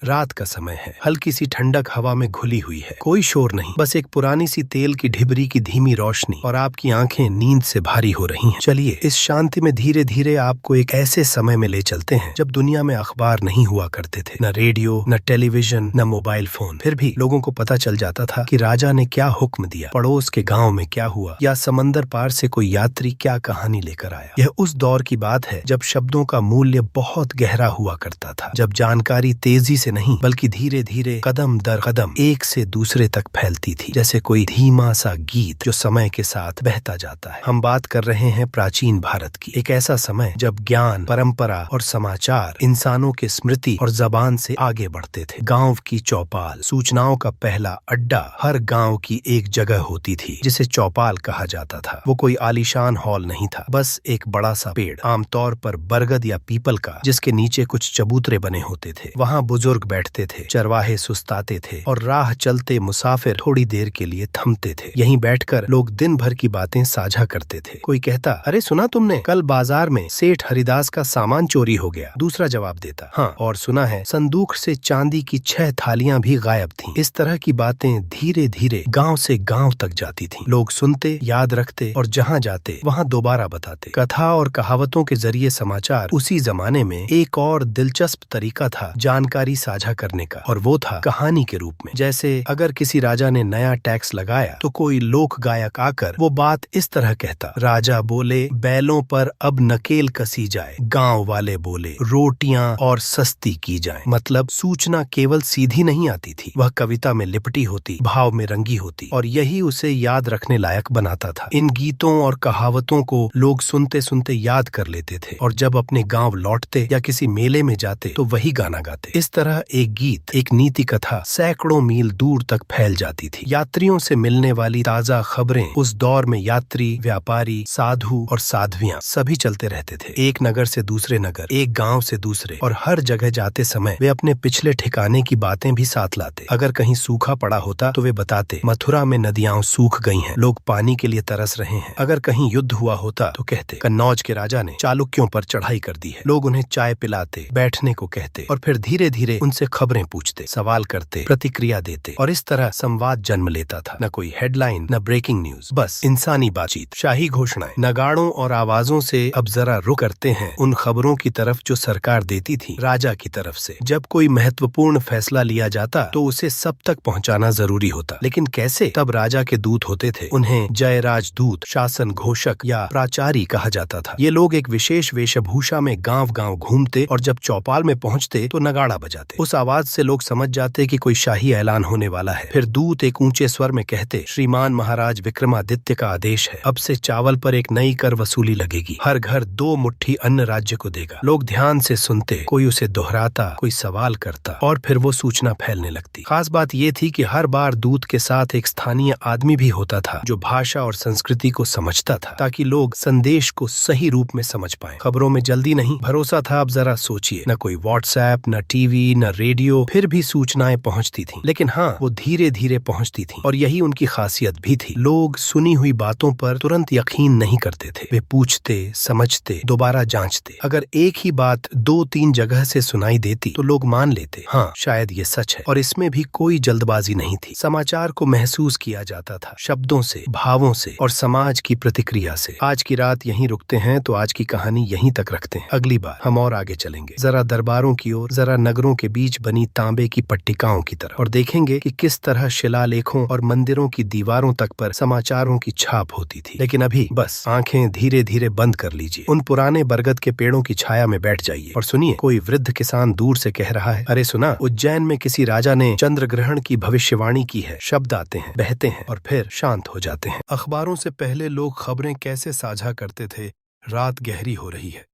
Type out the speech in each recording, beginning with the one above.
रात का समय है, हल्की सी ठंडक हवा में घुली हुई है, कोई शोर नहीं, बस एक पुरानी सी तेल की ढिबरी की धीमी रोशनी और आपकी आंखें नींद से भारी हो रही हैं। चलिए इस शांति में धीरे धीरे आपको एक ऐसे समय में ले चलते हैं जब दुनिया में अखबार नहीं हुआ करते थे, न रेडियो, न टेलीविजन, न मोबाइल फोन। फिर भी लोगों को पता चल जाता था कि राजा ने क्या हुक्म दिया, पड़ोस के गाँव में क्या हुआ, या समंदर पार से कोई यात्री क्या कहानी लेकर आया। यह उस दौर की बात है जब शब्दों का मूल्य बहुत गहरा हुआ करता था, जब जानकारी तेजी से नहीं बल्कि धीरे धीरे कदम दर कदम एक से दूसरे तक फैलती थी, जैसे कोई धीमा सा गीत जो समय के साथ बहता जाता है। हम बात कर रहे हैं प्राचीन भारत की, एक ऐसा समय जब ज्ञान, परंपरा और समाचार इंसानों के स्मृति और जबान से आगे बढ़ते थे। गांव की चौपाल, सूचनाओं का पहला अड्डा। हर गांव की एक जगह होती थी जिसे चौपाल कहा जाता था। वो कोई आलीशान हॉल नहीं था, बस एक बड़ा सा पेड़, आमतौर पर बरगद या पीपल का, जिसके नीचे कुछ चबूतरे बने होते थे। वहाँ बुजुर्ग बैठते थे, चरवाहे सुस्ताते थे और राह चलते मुसाफिर थोड़ी देर के लिए थमते थे। यहीं बैठकर लोग दिन भर की बातें साझा करते थे। कोई कहता, अरे सुना तुमने, कल बाजार में सेठ हरिदास का सामान चोरी हो गया। दूसरा जवाब देता, हाँ, और सुना है संदूक से चांदी की 6 थालियां भी गायब थीं। इस तरह की बातें धीरे धीरे गांव से गांव तक जाती थीं। लोग सुनते, याद रखते और जहां जाते वहां दोबारा बताते। कथा और कहावतों के जरिए समाचार उसी जमाने में एक और दिलचस्प तरीका था जानकारी साझा करने का, और वो था कहानी के रूप में। जैसे अगर किसी राजा ने नया टैक्स लगाया तो कोई लोक गायक आकर वो बात इस तरह कहता, राजा बोले बैलों पर अब नकेल कसी जाए, गांव वाले बोले रोटियां और सस्ती की जाए। मतलब सूचना केवल सीधी नहीं आती थी, वह कविता में लिपटी होती, भाव में रंगी होती, और यही उसे याद रखने लायक बनाता था। इन गीतों और कहावतों को लोग सुनते सुनते याद कर लेते थे और जब अपने गांव लौटते या किसी मेले में जाते तो वही गाना गाते। इस तरह एक गीत, एक नीति कथा सैकड़ों मील दूर तक फैल जाती थी। यात्रियों से मिलने वाली ताजा खबरें। उस दौर में यात्री, व्यापारी, साधु और साध्वियां सभी चलते रहते थे, एक नगर से दूसरे नगर, एक गांव से दूसरे, और हर जगह जाते समय वे अपने पिछले ठिकाने की बातें भी साथ लाते। अगर कहीं सूखा पड़ा होता तो वे बताते, मथुरा में नदियां सूख गई हैं, लोग पानी के लिए तरस रहे हैं। अगर कहीं युद्ध हुआ होता तो कहते, कन्नौज के राजा ने चालुक्यों पर चढ़ाई कर दी है। लोग उन्हें चाय पिलाते, बैठने को कहते और फिर धीरे धीरे उनसे खबरें पूछते, सवाल करते, प्रतिक्रिया देते, और इस तरह संवाद जन्म लेता था। न कोई हेडलाइन, न ब्रेकिंग न्यूज, बस इंसानी बातचीत, शाही घोषणाएं। नगाड़ों और आवाजों से अब जरा रुक करते हैं उन खबरों की तरफ जो सरकार देती थी, राजा की तरफ से। जब कोई महत्वपूर्ण फैसला लिया जाता तो उसे सब तक पहुंचाना जरूरी होता, लेकिन कैसे? तब राजा के दूत होते थे, उन्हें जयराज दूत, शासन घोषक या प्राचारी कहा जाता था। ये लोग एक विशेष वेशभूषा में गांव गांव घूमते और जब चौपाल में पहुंचते तो नगाड़ा बजाते। उस आवाज से लोग समझ जाते कि कोई शाही ऐलान होने वाला है। फिर दूत एक ऊंचे स्वर में कहते, श्रीमान महाराज विक्रमादित्य का आदेश है, अब से चावल पर एक नई कर वसूली लगेगी, हर घर 2 मुट्ठी अन्न राज्य को देगा। लोग ध्यान से सुनते, कोई उसे दोहराता, कोई सवाल करता, और फिर वो सूचना फैलने लगती। खास बात ये थी कि हर बार दूत के साथ एक स्थानीय आदमी भी होता था जो भाषा और संस्कृति को समझता था, ताकि लोग संदेश को सही रूप में समझ पाएं। खबरों में जल्दी नहीं, भरोसा था। अब जरा सोचिए, न कोई व्हाट्सएप, न टीवी, न रेडियो, फिर भी सूचनाएं पहुंचती थीं। लेकिन हाँ, वो धीरे धीरे पहुंचती थीं, और यही उनकी खासियत भी थी। लोग सुनी हुई बातों पर तुरंत यकीन नहीं करते थे, वे पूछते, समझते, दोबारा जांचते। अगर एक ही बात 2-3 जगह से सुनाई देती तो लोग मान लेते, हाँ शायद ये सच है, और इसमें भी कोई जल्दबाजी नहीं थी। समाचार को महसूस किया जाता था, शब्दों से, भावों से और समाज की प्रतिक्रिया से। आज की रात यहीं रुकते हैं, तो आज की कहानी यहीं तक रखते हैं। अगली बार हम और आगे चलेंगे, जरा दरबारों की ओर, जरा नगरों के बीच बनी तांबे की पट्टिकाओं की तरफ, और देखेंगे कि किस तरह शिलालेखों और मंदिरों की दीवारों तक पर समाचारों की छाप होती थी। लेकिन अभी बस आंखें धीरे धीरे बंद कर लीजिए, उन पुराने बरगद के पेड़ों की छाया में बैठ जाइए और सुनिए, कोई वृद्ध किसान दूर से कह रहा है, अरे सुना, उज्जैन में किसी राजा ने चंद्र ग्रहण की भविष्यवाणी की है। शब्द आते हैं, बहते हैं और फिर शांत हो जाते हैं। अखबारों से पहले लोग खबरें कैसे साझा करते थे? रात गहरी हो रही है,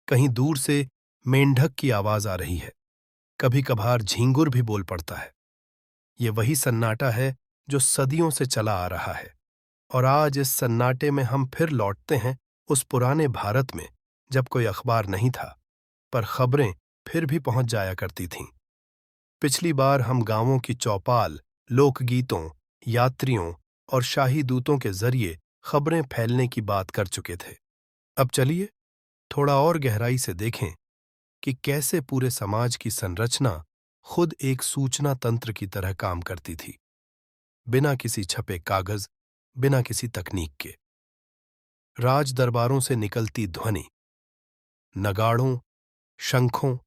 कहीं दूर से मेंढक की आवाज आ रही है, कभी कभार झींगुर भी बोल पड़ता है। ये वही सन्नाटा है जो सदियों से चला आ रहा है, और आज इस सन्नाटे में हम फिर लौटते हैं उस पुराने भारत में जब कोई अखबार नहीं था, पर खबरें फिर भी पहुंच जाया करती थीं। पिछली बार हम गांवों की चौपाल, लोकगीतों, यात्रियों और शाही दूतों के जरिए खबरें फैलने की बात कर चुके थे। अब चलिए थोड़ा और गहराई से देखें कि कैसे पूरे समाज की संरचना खुद एक सूचना तंत्र की तरह काम करती थी, बिना किसी छपे कागज, बिना किसी तकनीक के। राज दरबारों से निकलती ध्वनि, नगाड़ों, शंखों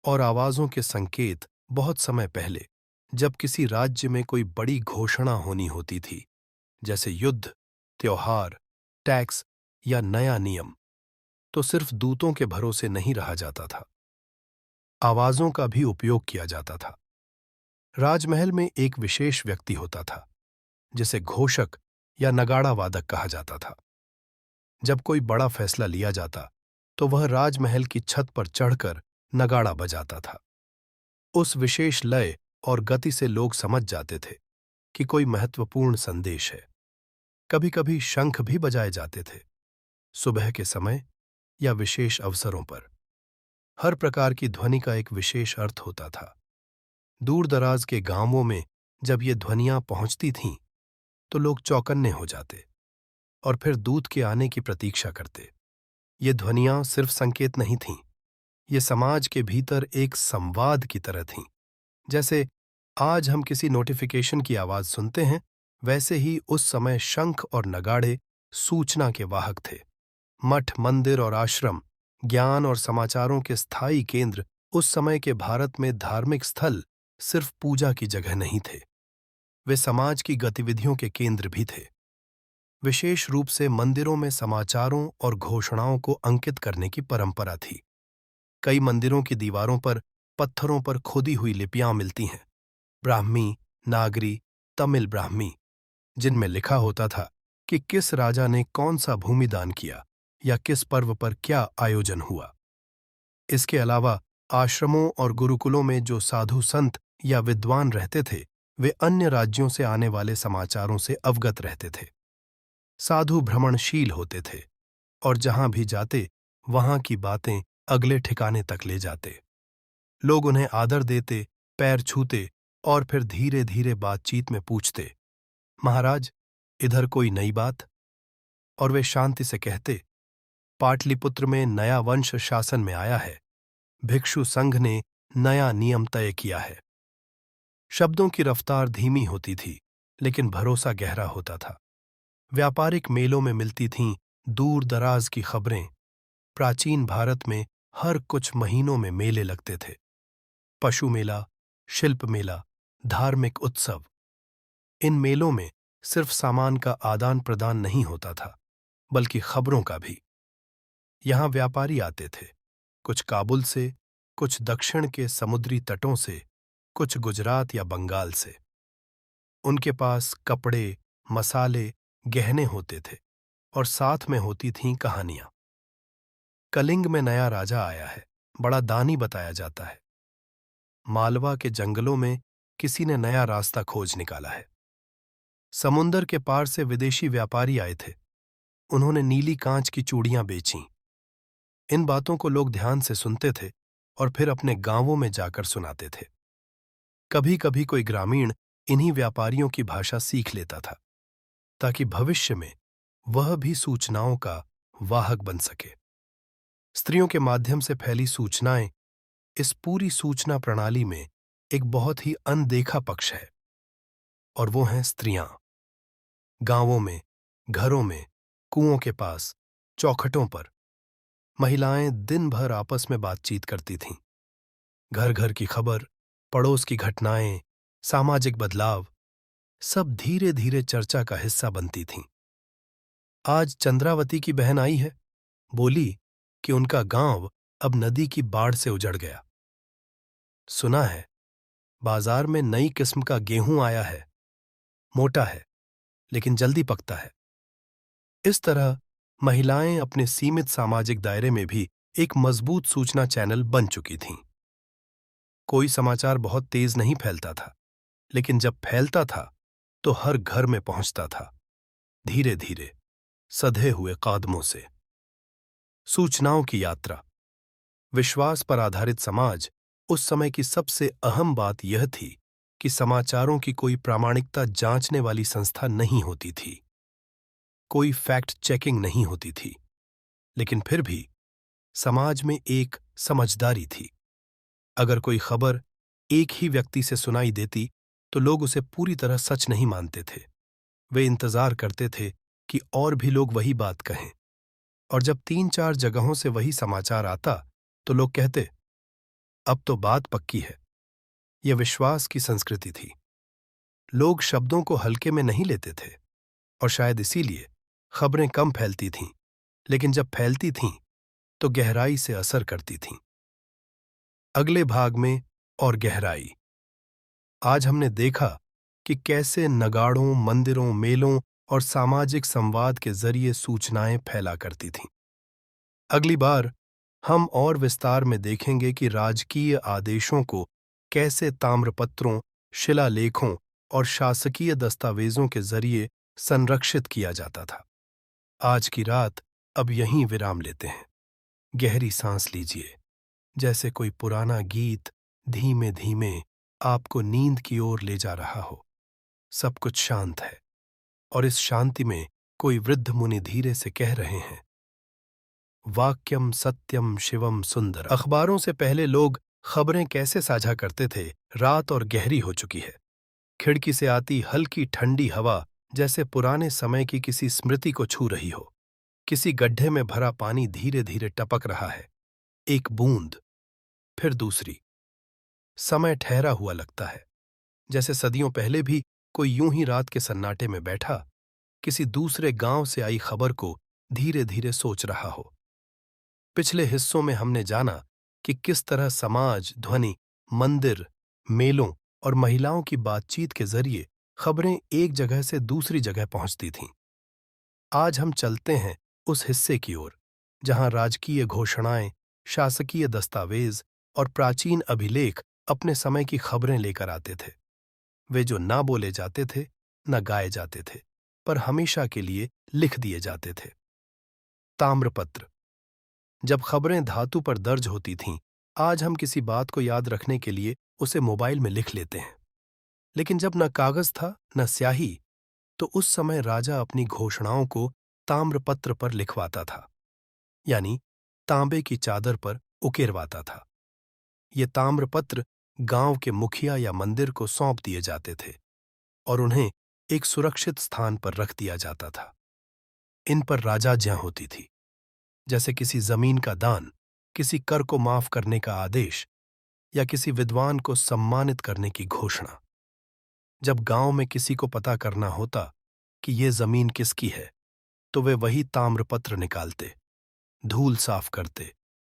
और आवाजों के संकेत बहुत समय पहले, जब किसी राज्य में कोई बड़ी घोषणा होनी होती थी, जैसे युद्ध, त्योहार, टैक्स या नया नियम, तो सिर्फ दूतों के भरोसे नहीं रहा जाता था। आवाजों का भी उपयोग किया जाता था। राजमहल में एक विशेष व्यक्ति होता था, जिसे घोषक या नगाड़ा वादक कहा जाता था। जब कोई बड़ा फैसला लिया जाता, तो वह राजमहल की छत पर चढ़कर नगाड़ा बजाता था। उस विशेष लय और गति से लोग समझ जाते थे कि कोई महत्वपूर्ण संदेश है। कभी कभी शंख भी बजाए जाते थे, सुबह के समय या विशेष अवसरों पर। हर प्रकार की ध्वनि का एक विशेष अर्थ होता था। दूर दराज के गांवों में जब ये ध्वनियां पहुंचती थीं, तो लोग चौकन्ने हो जाते और फिर दूत के आने की प्रतीक्षा करते। ये ध्वनियां सिर्फ संकेत नहीं थीं, ये समाज के भीतर एक संवाद की तरह थीं। जैसे आज हम किसी नोटिफिकेशन की आवाज सुनते हैं, वैसे ही उस समय शंख और नगाड़े सूचना के वाहक थे। मठ, मंदिर और आश्रम, ज्ञान और समाचारों के स्थायी केंद्र उस समय के भारत में धार्मिक स्थल सिर्फ पूजा की जगह नहीं थे, वे समाज की गतिविधियों के केंद्र भी थे। विशेष रूप से मंदिरों में समाचारों और घोषणाओं को अंकित करने की परंपरा थी। कई मंदिरों की दीवारों पर पत्थरों पर खुदी हुई लिपियां मिलती हैं, ब्राह्मी, नागरी, तमिल ब्राह्मी, जिनमें लिखा होता था कि किस राजा ने कौन सा भूमि दान किया या किस पर्व पर क्या आयोजन हुआ। इसके अलावा आश्रमों और गुरुकुलों में जो साधु संत या विद्वान रहते थे, वे अन्य राज्यों से आने वाले समाचारों से अवगत रहते थे। साधु भ्रमणशील होते थे और जहां भी जाते वहां की बातें अगले ठिकाने तक ले जाते। लोग उन्हें आदर देते, पैर छूते और फिर धीरे धीरे बातचीत में पूछते, महाराज, इधर कोई नई बात? और वे शांति से कहते, पाटलिपुत्र में नया वंश शासन में आया है, भिक्षु संघ ने नया नियम तय किया है। शब्दों की रफ्तार धीमी होती थी, लेकिन भरोसा गहरा होता था। व्यापारिक मेलों में मिलती थीं दूर दराज की खबरें। प्राचीन भारत में हर कुछ महीनों में मेले लगते थे, पशु मेला, शिल्प मेला, धार्मिक उत्सव। इन मेलों में सिर्फ सामान का आदान प्रदान नहीं होता था, बल्कि खबरों का भी। यहां व्यापारी आते थे, कुछ काबुल से, कुछ दक्षिण के समुद्री तटों से, कुछ गुजरात या बंगाल से। उनके पास कपड़े, मसाले, गहने होते थे और साथ में होती थीं कहानियां। कलिंग में नया राजा आया है, बड़ा दानी बताया जाता है। मालवा के जंगलों में किसी ने नया रास्ता खोज निकाला है। समुंदर के पार से विदेशी व्यापारी आए थे, उन्होंने नीली कांच की चूड़ियां बेचीं। इन बातों को लोग ध्यान से सुनते थे और फिर अपने गांवों में जाकर सुनाते थे। कभी कभी कोई ग्रामीण इन्हीं व्यापारियों की भाषा सीख लेता था, ताकि भविष्य में वह भी सूचनाओं का वाहक बन सके। स्त्रियों के माध्यम से फैली सूचनाएं इस पूरी सूचना प्रणाली में एक बहुत ही अनदेखा पक्ष है, और वो हैं स्त्रियां। गांवों में, घरों में, कुओं के पास, चौखटों पर महिलाएं दिन भर आपस में बातचीत करती थीं। घर घर की खबर, पड़ोस की घटनाएं, सामाजिक बदलाव, सब धीरे धीरे चर्चा का हिस्सा बनती थीं। आज चंद्रावती की बहन आई है, बोली कि उनका गांव अब नदी की बाढ़ से उजड़ गया। सुना है बाजार में नई किस्म का गेहूं आया है, मोटा है लेकिन जल्दी पकता है। इस तरह महिलाएं अपने सीमित सामाजिक दायरे में भी एक मजबूत सूचना चैनल बन चुकी थीं। कोई समाचार बहुत तेज नहीं फैलता था, लेकिन जब फैलता था तो हर घर में पहुंचता था, धीरे धीरे, सधे हुए कदमों से। सूचनाओं की यात्रा। विश्वास पर आधारित समाज उस समय की सबसे अहम बात यह थी कि समाचारों की कोई प्रामाणिकता जांचने वाली संस्था नहीं होती थी, कोई फैक्ट चेकिंग नहीं होती थी, लेकिन फिर भी समाज में एक समझदारी थी। अगर कोई खबर एक ही व्यक्ति से सुनाई देती तो लोग उसे पूरी तरह सच नहीं मानते थे। वे इंतजार करते थे कि और भी लोग वही बात कहें, और जब 3-4 जगहों से वही समाचार आता तो लोग कहते, अब तो बात पक्की है। यह विश्वास की संस्कृति थी। लोग शब्दों को हल्के में नहीं लेते थे, और शायद इसीलिए खबरें कम फैलती थीं, लेकिन जब फैलती थीं तो गहराई से असर करती थीं। अगले भाग में और गहराई। आज हमने देखा कि कैसे नगाड़ों, मंदिरों, मेलों और सामाजिक संवाद के जरिए सूचनाएं फैला करती थीं। अगली बार हम और विस्तार में देखेंगे कि राजकीय आदेशों को कैसे ताम्रपत्रों, शिलालेखों और शासकीय दस्तावेजों के जरिए संरक्षित किया जाता था। आज की रात अब यहीं विराम लेते हैं। गहरी सांस लीजिए, जैसे कोई पुराना गीत धीमे धीमे आपको नींद की ओर ले जा रहा हो। सब कुछ शांत है, और इस शांति में कोई वृद्ध मुनि धीरे से कह रहे हैं, वाक्यम सत्यम शिवम सुंदर। अखबारों से पहले लोग खबरें कैसे साझा करते थे? रात और गहरी हो चुकी है। खिड़की से आती हल्की ठंडी हवा जैसे पुराने समय की किसी स्मृति को छू रही हो। किसी गड्ढे में भरा पानी धीरे धीरे टपक रहा है, एक बूंद, फिर दूसरी। समय ठहरा हुआ लगता है, जैसे सदियों पहले भी कोई यूं ही रात के सन्नाटे में बैठा किसी दूसरे गांव से आई खबर को धीरे धीरे सोच रहा हो। पिछले हिस्सों में हमने जाना कि किस तरह समाज, ध्वनि, मंदिर, मेलों और महिलाओं की बातचीत के जरिए खबरें एक जगह से दूसरी जगह पहुंचती थीं। आज हम चलते हैं उस हिस्से की ओर जहां राजकीय घोषणाएं, शासकीय दस्तावेज और प्राचीन अभिलेख अपने समय की खबरें लेकर आते थे। वे जो ना बोले जाते थे, न गाए जाते थे, पर हमेशा के लिए लिख दिए जाते थे। ताम्रपत्र। जब खबरें धातु पर दर्ज होती थीं, आज हम किसी बात को याद रखने के लिए उसे मोबाइल में लिख लेते हैं। लेकिन जब न कागज था न स्याही, तो उस समय राजा अपनी घोषणाओं को ताम्रपत्र पर लिखवाता था, यानी तांबे की चादर पर उकेरवाता था। ये ताम्रपत्र गांव के मुखिया या मंदिर को सौंप दिए जाते थे, और उन्हें एक सुरक्षित स्थान पर रख दिया जाता था। इन पर राजाज्ञा होती थी, जैसे किसी जमीन का दान, किसी कर को माफ करने का आदेश या किसी विद्वान को सम्मानित करने की घोषणा। जब गांव में किसी को पता करना होता कि ये जमीन किसकी है, तो वे वही ताम्रपत्र निकालते, धूल साफ करते,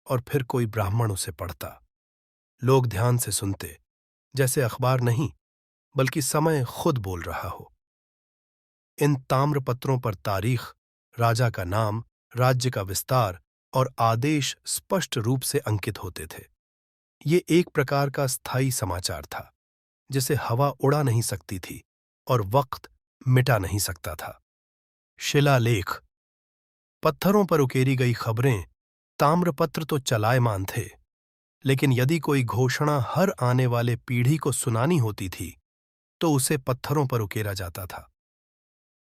और फिर कोई ब्राह्मण उसे पढ़ता। लोग ध्यान से सुनते, जैसे अखबार नहीं बल्कि समय खुद बोल रहा हो। इन ताम्रपत्रों पर तारीख, राजा का नाम, राज्य का विस्तार और आदेश स्पष्ट रूप से अंकित होते थे। ये एक प्रकार का स्थायी समाचार था, जिसे हवा उड़ा नहीं सकती थी और वक्त मिटा नहीं सकता था। शिलालेख। पत्थरों पर उकेरी गई खबरें। ताम्रपत्र तो चलायमान थे, लेकिन यदि कोई घोषणा हर आने वाले पीढ़ी को सुनानी होती थी, तो उसे पत्थरों पर उकेरा जाता था।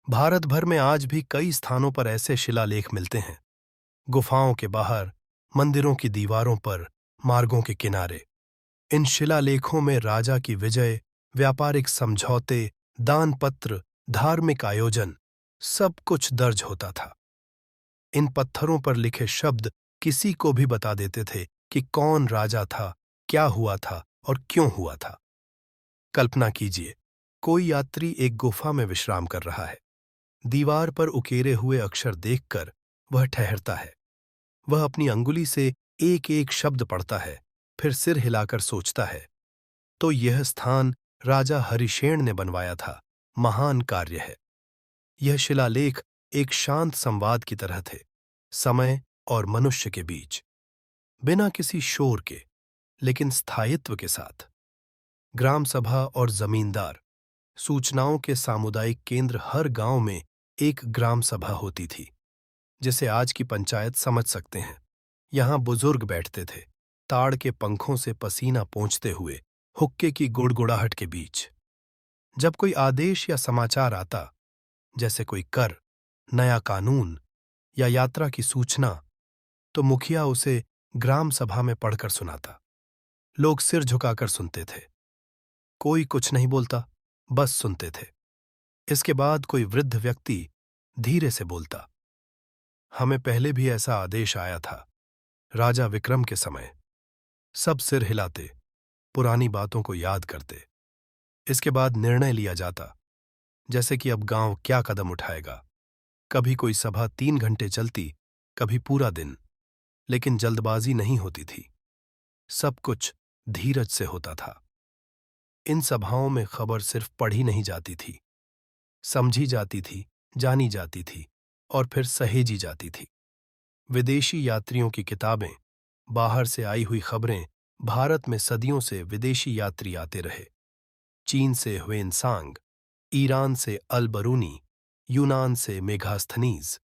भारत भर में आज भी कई स्थानों पर ऐसे शिलालेख मिलते हैं, गुफाओं के बाहर, मंदिरों की दीवारों पर, मार्गों के किनारे। इन शिलालेखों में राजा की विजय, व्यापारिक समझौते, दान पत्र, धार्मिक आयोजन, सब कुछ दर्ज होता था। इन पत्थरों पर लिखे शब्द किसी को भी बता देते थे कि कौन राजा था, क्या हुआ था और क्यों हुआ था। कल्पना कीजिए, कोई यात्री एक गुफा में विश्राम कर रहा है। दीवार पर उकेरे हुए अक्षर देखकर वह ठहरता है। वह अपनी अंगुली से एक एक शब्द पढ़ता है, फिर सिर हिलाकर सोचता है, तो यह स्थान राजा हरिशेन ने बनवाया था, महान कार्य है। यह शिलालेख एक शांत संवाद की तरह थे, समय और मनुष्य के बीच, बिना किसी शोर के, लेकिन स्थायित्व के साथ। ग्राम सभा और जमींदार। सूचनाओं के सामुदायिक केंद्र। हर गांव में एक ग्राम सभा होती थी, जिसे आज की पंचायत समझ सकते हैं। यहां बुजुर्ग बैठते थे, ताड़ के पंखों से पसीना पोंछते हुए, हुक्के की गुड़गुड़ाहट के बीच। जब कोई आदेश या समाचार आता, जैसे कोई कर, नया कानून या यात्रा की सूचना, तो मुखिया उसे ग्राम सभा में पढ़कर सुनाता। लोग सिर झुकाकर सुनते थे, कोई कुछ नहीं बोलता, बस सुनते थे। इसके बाद कोई वृद्ध व्यक्ति धीरे से बोलता, हमें पहले भी ऐसा आदेश आया था, राजा विक्रम के समय। सब सिर हिलाते, पुरानी बातों को याद करते। इसके बाद निर्णय लिया जाता, जैसे कि अब गांव क्या कदम उठाएगा। कभी कोई सभा 3 घंटे चलती, कभी पूरा दिन, लेकिन जल्दबाजी नहीं होती थी। सब कुछ धीरज से होता था। इन सभाओं में खबर सिर्फ पढ़ी नहीं जाती थी, समझी जाती थी, जानी जाती थी और फिर सहेजी जाती थी। विदेशी यात्रियों की किताबें, बाहर से आई हुई खबरें। भारत में सदियों से विदेशी यात्री आते रहे। चीन से ह्वेनसांग, ईरान से अल बरूनी, यूनान से मेगास्थनीज।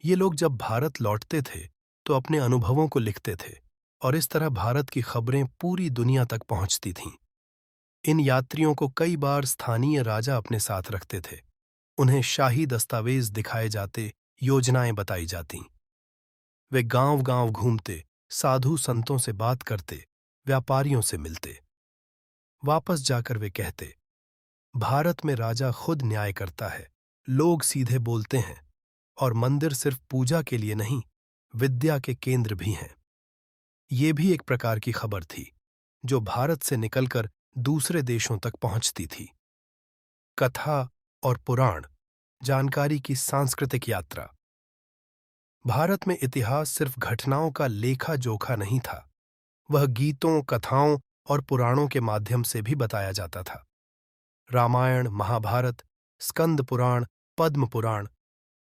ये लोग जब भारत लौटते थे तो अपने अनुभवों को लिखते थे और इस तरह भारत की खबरें पूरी दुनिया तक पहुंचती थीं। इन यात्रियों को कई बार स्थानीय राजा अपने साथ रखते थे। उन्हें शाही दस्तावेज दिखाए जाते, योजनाएं बताई जातीं। वे गांव-गांव घूमते, साधु संतों से बात करते, व्यापारियों से मिलते। वापस जाकर वे कहते, भारत में राजा खुद न्याय करता है, लोग सीधे बोलते हैं और मंदिर सिर्फ पूजा के लिए नहीं, विद्या के केंद्र भी हैं। ये भी एक प्रकार की खबर थी, जो भारत से निकलकर दूसरे देशों तक पहुंचती थी। कथा और पुराण, जानकारी की सांस्कृतिक यात्रा। भारत में इतिहास सिर्फ घटनाओं का लेखा जोखा नहीं था, वह गीतों, कथाओं और पुराणों के माध्यम से भी बताया जाता था। रामायण, महाभारत, स्कंद पुराण, पद्म पुराण,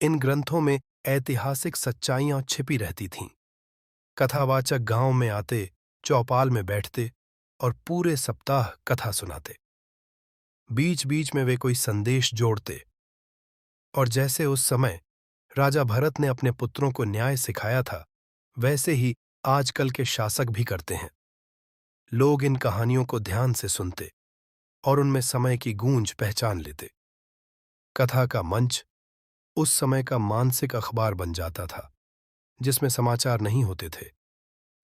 इन ग्रंथों में ऐतिहासिक सच्चाइयां छिपी रहती थीं। कथावाचक गांव में आते, चौपाल में बैठते और पूरे सप्ताह कथा सुनाते। बीच बीच में वे कोई संदेश जोड़ते। और जैसे उस समय राजा भरत ने अपने पुत्रों को न्याय सिखाया था, वैसे ही आजकल के शासक भी करते हैं। लोग इन कहानियों को ध्यान से सुनते और उनमें समय की गूंज पहचान लेते। कथा का मंच उस समय का मानसिक अखबार बन जाता था, जिसमें समाचार नहीं होते थे,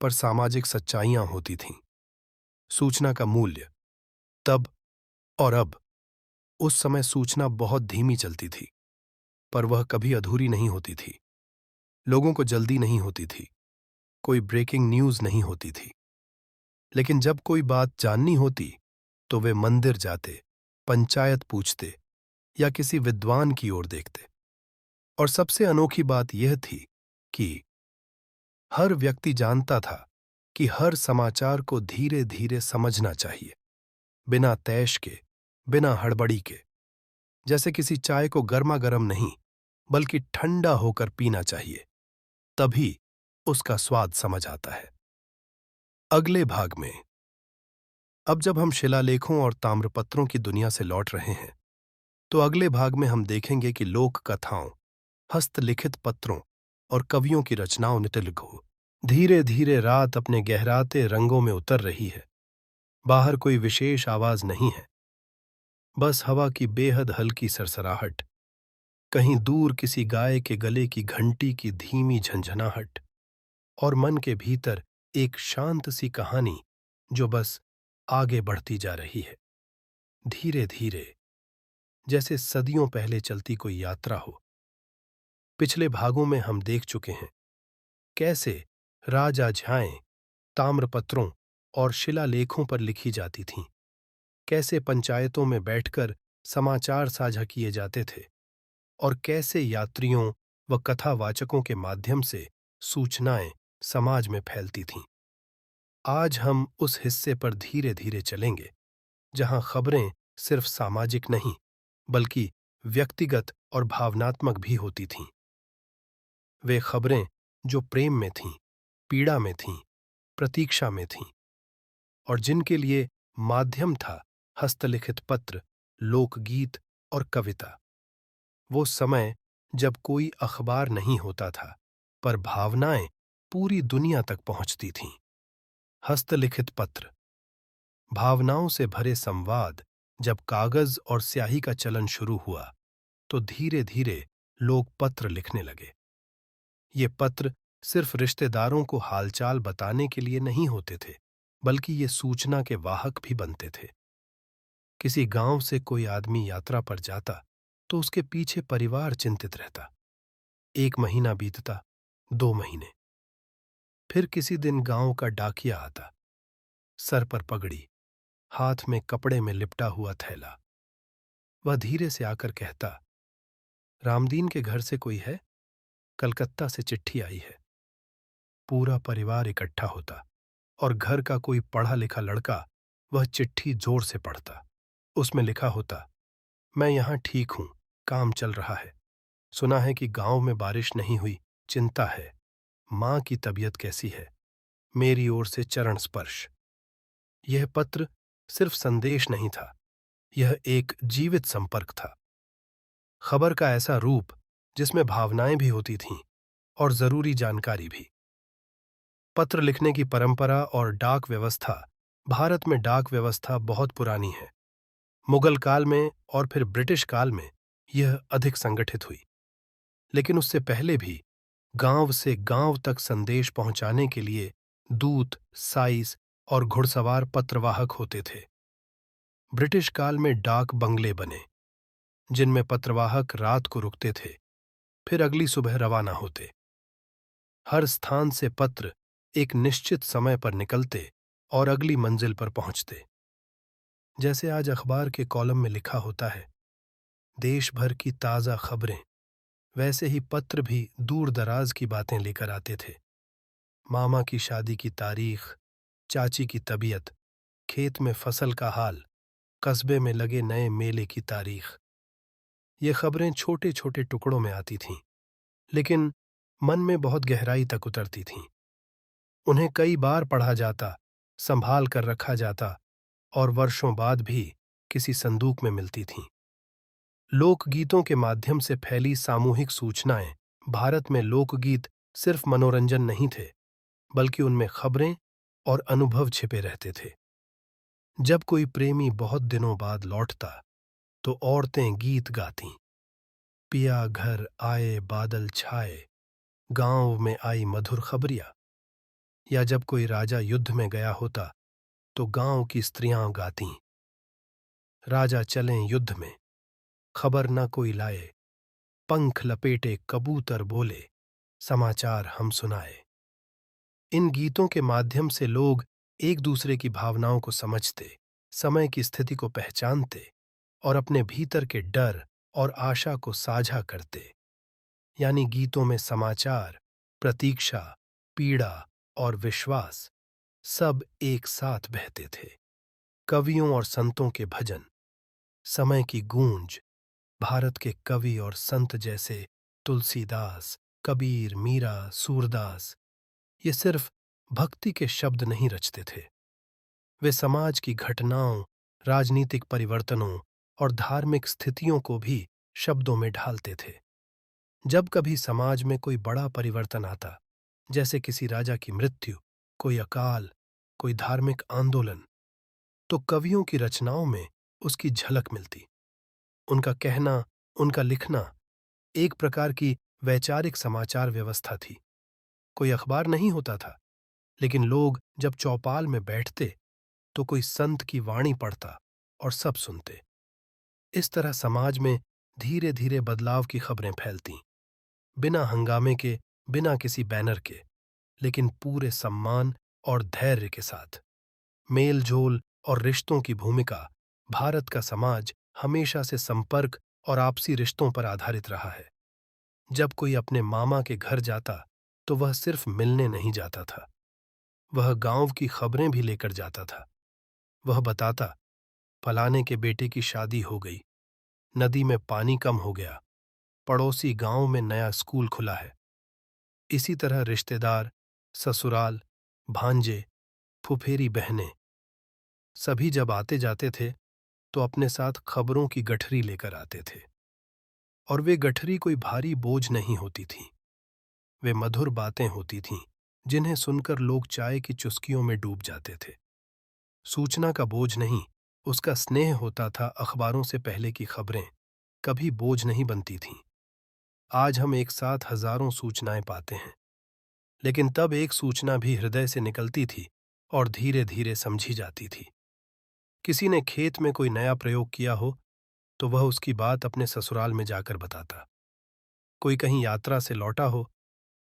पर सामाजिक सच्चाइयां होती थीं। सूचना का मूल्य तब और अब। उस समय सूचना बहुत धीमी चलती थी, पर वह कभी अधूरी नहीं होती थी। लोगों को जल्दी नहीं होती थी, कोई ब्रेकिंग न्यूज नहीं होती थी। लेकिन जब कोई बात जाननी होती तो वे मंदिर जाते, पंचायत पूछते या किसी विद्वान की ओर देखते। और सबसे अनोखी बात यह थी कि हर व्यक्ति जानता था कि हर समाचार को धीरे धीरे समझना चाहिए, बिना तैश के, बिना हड़बड़ी के। जैसे किसी चाय को गर्मा गर्म नहीं, बल्कि ठंडा होकर पीना चाहिए, तभी उसका स्वाद समझ आता है। अगले भाग में, अब जब हम शिलालेखों और ताम्रपत्रों की दुनिया से लौट रहे हैं, तो अगले भाग में हम देखेंगे कि लोक कथाओं, हस्तलिखित पत्रों और कवियों की रचनाओं ने तेलुगु धीरे धीरे रात अपने गहराते रंगों में उतर रही है। बाहर कोई विशेष आवाज नहीं है, बस हवा की बेहद हल्की सरसराहट, कहीं दूर किसी गाय के गले की घंटी की धीमी झंझनाहट, और मन के भीतर एक शांत सी कहानी जो बस आगे बढ़ती जा रही है, धीरे धीरे, जैसे सदियों पहले चलती कोई यात्रा हो। पिछले भागों में हम देख चुके हैं कैसे राजआज्ञाएं ताम्रपत्रों और शिलालेखों पर लिखी जाती थीं, कैसे पंचायतों में बैठकर समाचार साझा किए जाते थे और कैसे यात्रियों व कथावाचकों के माध्यम से सूचनाएं समाज में फैलती थीं। आज हम उस हिस्से पर धीरे धीरे चलेंगे जहां खबरें सिर्फ सामाजिक नहीं, बल्कि व्यक्तिगत और भावनात्मक भी होती थीं। वे खबरें जो प्रेम में थीं, पीड़ा में थीं, प्रतीक्षा में थीं, और जिनके लिए माध्यम था हस्तलिखित पत्र, लोकगीत और कविता। वो समय जब कोई अखबार नहीं होता था, पर भावनाएं पूरी दुनिया तक पहुंचती थीं। हस्तलिखित पत्र, भावनाओं से भरे संवाद। जब कागज और स्याही का चलन शुरू हुआ, तो धीरे धीरे लोग पत्र लिखने लगे। ये पत्र सिर्फ रिश्तेदारों को हालचाल बताने के लिए नहीं होते थे, बल्कि ये सूचना के वाहक भी बनते थे। किसी गांव से कोई आदमी यात्रा पर जाता तो उसके पीछे परिवार चिंतित रहता। 1 महीना बीतता, 2 महीने। फिर किसी दिन गांव का डाकिया आता, सर पर पगड़ी, हाथ में कपड़े में लिपटा हुआ थैला। वह धीरे से आकर कहता, रामदीन के घर से कोई है? कलकत्ता से चिट्ठी आई है। पूरा परिवार इकट्ठा होता और घर का कोई पढ़ा लिखा लड़का वह चिट्ठी जोर से पढ़ता। उसमें लिखा होता, मैं यहां ठीक हूं, काम चल रहा है। सुना है कि गांव में बारिश नहीं हुई, चिंता है। मां की तबीयत कैसी है? मेरी ओर से चरण स्पर्श। यह पत्र सिर्फ संदेश नहीं था, यह एक जीवित संपर्क था। खबर का ऐसा रूप जिसमें भावनाएं भी होती थीं और जरूरी जानकारी भी। पत्र लिखने की परंपरा और डाक व्यवस्था, भारत में डाक व्यवस्था बहुत पुरानी है। मुगल काल में और फिर ब्रिटिश काल में यह अधिक संगठित हुई, लेकिन उससे पहले भी गांव से गांव तक संदेश पहुंचाने के लिए दूत, साइस और घुड़सवार पत्रवाहक होते थे। ब्रिटिश काल में डाक बंगले बने, जिनमें पत्रवाहक रात को रुकते थे, फिर अगली सुबह रवाना होते। हर स्थान से पत्र एक निश्चित समय पर निकलते और अगली मंजिल पर पहुंचते। जैसे आज अखबार के कॉलम में लिखा होता है, देश भर की ताज़ा खबरें, वैसे ही पत्र भी दूर दराज की बातें लेकर आते थे। मामा की शादी की तारीख, चाची की तबीयत, खेत में फसल का हाल, कस्बे में लगे नए मेले की तारीख। ये खबरें छोटे छोटे टुकड़ों में आती थीं, लेकिन मन में बहुत गहराई तक उतरती थीं। उन्हें कई बार पढ़ा जाता, संभाल कर रखा जाता और वर्षों बाद भी किसी संदूक में मिलती थीं। लोकगीतों के माध्यम से फैली सामूहिक सूचनाएं। भारत में लोकगीत सिर्फ मनोरंजन नहीं थे, बल्कि उनमें खबरें और अनुभव छिपे रहते थे। जब कोई प्रेमी बहुत दिनों बाद लौटता तो औरतें गीत गातीं, पिया घर आए बादल छाए, गांव में आई मधुर खबरियां। या जब कोई राजा युद्ध में गया होता तो गांव की स्त्रियां गातीं, राजा चलें युद्ध में, खबर न कोई लाए, पंख लपेटे कबूतर बोले, समाचार हम सुनाए। इन गीतों के माध्यम से लोग एक दूसरे की भावनाओं को समझते, समय की स्थिति को पहचानते और अपने भीतर के डर और आशा को साझा करते। यानी गीतों में समाचार, प्रतीक्षा, पीड़ा और विश्वास सब एक साथ बहते थे। कवियों और संतों के भजन, समय की गूंज, भारत के कवि और संत जैसे तुलसीदास, कबीर, मीरा, सूरदास, ये सिर्फ भक्ति के शब्द नहीं रचते थे। वे समाज की घटनाओं, राजनीतिक परिवर्तनों और धार्मिक स्थितियों को भी शब्दों में ढालते थे। जब कभी समाज में कोई बड़ा परिवर्तन आता, जैसे किसी राजा की मृत्यु, कोई अकाल, कोई धार्मिक आंदोलन, तो कवियों की रचनाओं में उसकी झलक मिलती। उनका कहना, उनका लिखना एक प्रकार की वैचारिक समाचार व्यवस्था थी। कोई अखबार नहीं होता था, लेकिन लोग जब चौपाल में बैठते तो कोई संत की वाणी पढ़ता और सब सुनते। इस तरह समाज में धीरे धीरे बदलाव की खबरें फैलतीं, बिना हंगामे के, बिना किसी बैनर के, लेकिन पूरे सम्मान और धैर्य के साथ। मेल जोल और रिश्तों की भूमिका, भारत का समाज हमेशा से संपर्क और आपसी रिश्तों पर आधारित रहा है। जब कोई अपने मामा के घर जाता तो वह सिर्फ मिलने नहीं जाता था, वह गांव की खबरें भी लेकर जाता था। वह बताता, फलाने के बेटे की शादी हो गई, नदी में पानी कम हो गया, पड़ोसी गांव में नया स्कूल खुला है। इसी तरह रिश्तेदार, ससुराल, भांजे, फुफेरी बहनें, सभी जब आते जाते थे तो अपने साथ खबरों की गठरी लेकर आते थे। और वे गठरी कोई भारी बोझ नहीं होती थी, वे मधुर बातें होती थीं जिन्हें सुनकर लोग चाय की चुस्कियों में डूब जाते थे। सूचना का बोझ नहीं, उसका स्नेह होता था। अखबारों से पहले की खबरें कभी बोझ नहीं बनती थीं। आज हम एक साथ हजारों सूचनाएं पाते हैं, लेकिन तब एक सूचना भी हृदय से निकलती थी और धीरे धीरे समझी जाती थी। किसी ने खेत में कोई नया प्रयोग किया हो तो वह उसकी बात अपने ससुराल में जाकर बताता। कोई कहीं यात्रा से लौटा हो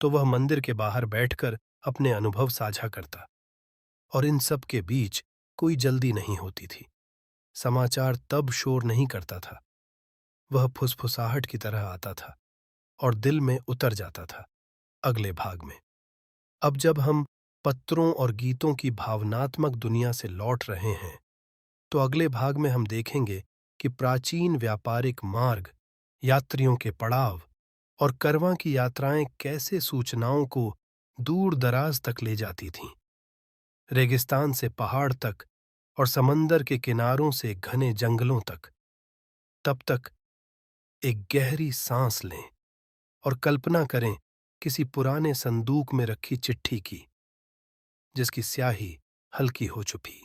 तो वह मंदिर के बाहर बैठकर अपने अनुभव साझा करता। और इन सब के बीच कोई जल्दी नहीं होती थी। समाचार तब शोर नहीं करता था, वह फुसफुसाहट की तरह आता था और दिल में उतर जाता था। अगले भाग में, अब जब हम पत्रों और गीतों की भावनात्मक दुनिया से लौट रहे हैं, तो अगले भाग में हम देखेंगे कि प्राचीन व्यापारिक मार्ग, यात्रियों के पड़ाव और करवां की यात्राएं कैसे सूचनाओं को दूर दराज तक ले जाती थीं। रेगिस्तान से पहाड़ तक और समंदर के किनारों से घने जंगलों तक। तब तक एक गहरी सांस लें और कल्पना करें किसी पुराने संदूक में रखी चिट्ठी की, जिसकी स्याही हल्की हो चुकी।